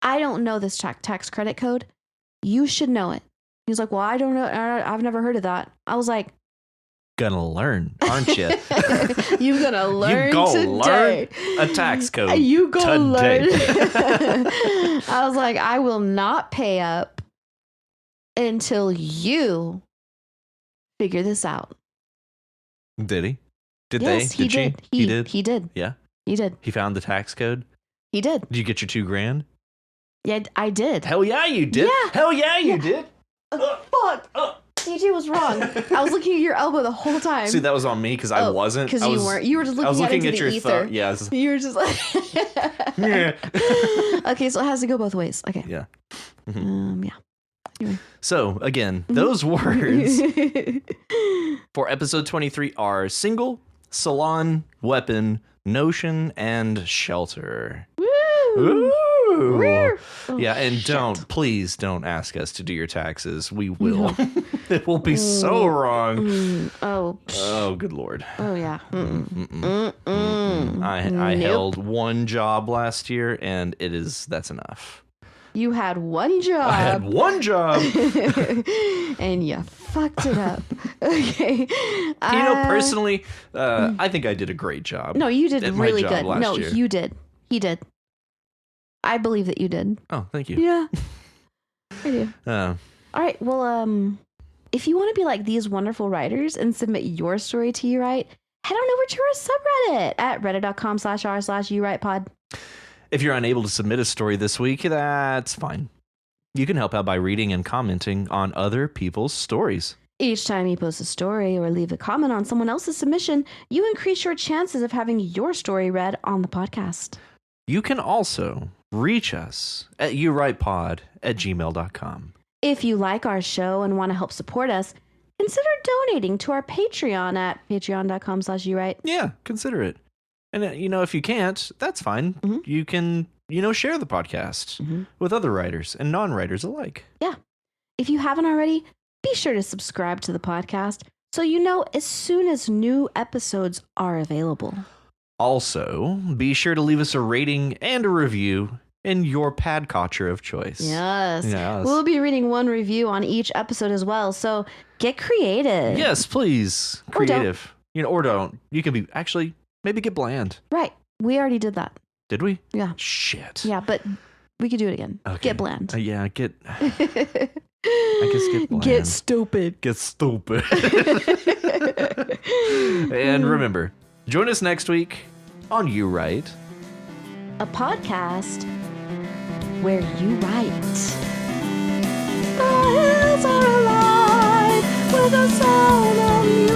I don't know this tax credit code. You should know it. He's like, well, I don't know. I've never heard of that. I was like, Gonna learn, aren't you? you're gonna learn go today. learn a tax code. You go today. learn. I was like, I will not pay up until you figure this out. Did he? Did Yes, they? he did. He did? He did. Yeah. He did. He found the tax code? He did. Did you get your $2,000? Yeah, I did. Hell yeah, you did. Yeah. Hell yeah, you Yeah. did. Fuck. CJ was wrong. I was looking at your elbow the whole time. See, that was on me because I wasn't. Because I you was- weren't. You were just looking, I was looking at, at your the ether. thumb. Yeah. I was- You were just like. Yeah. Okay, so it has to go both ways. Okay. Yeah. Yeah. So, again, Mm-hmm. those words for episode 23 are single, salon, weapon, notion, and shelter. Woo! Ooh. Woo! Oh, Yeah, and shit. please don't ask us to do your taxes. We will. It will be so wrong. Oh. Oh, good Lord. Oh yeah. I Nope. held one job last year, and that's enough. You had one job. I had one job. And you fucked it up. Okay. Personally, I think I did a great job. No, you did at my really job good. last No, year. you did. He did. I believe that you did. Oh, thank you. Yeah. I do. Uh, All right. Well, if you want to be like these wonderful writers and submit your story to You Write, head on over to our subreddit at reddit.com/r/YouWritePod. if you're unable to submit a story this week, that's fine. You can help out by reading and commenting on other people's stories. Each time you post a story or leave a comment on someone else's submission, you increase your chances of having your story read on the podcast. You can also reach us at yourightpod@gmail.com. If you like our show and want to help support us, consider donating to our Patreon at patreon.com/YouWrite. Yeah, consider it. And, if you can't, that's fine. Mhm. You can, share the podcast Mhm. with other writers and non-writers alike. If you haven't already, be sure to subscribe to the podcast so you know as soon as new episodes are available. Also, be sure to leave us a rating and a review in your podcatcher of choice. Yes. Yes. We'll be reading one review on each episode as well, so get creative. Yes, please. Or don't. Creative. Or don't. You can maybe get bland. Right. We already did that. Did we? Yeah. Shit. Yeah, but we could do it again. Okay. Get bland. Yeah, I guess get bland. Get stupid. Get stupid. And remember, join us next week on You Write. A podcast where you write. The hills are alive with the sound of music.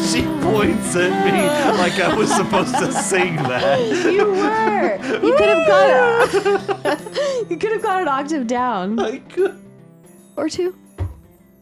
She points at me like I was supposed to sing that. You were. You could have got an octave down I could. or two.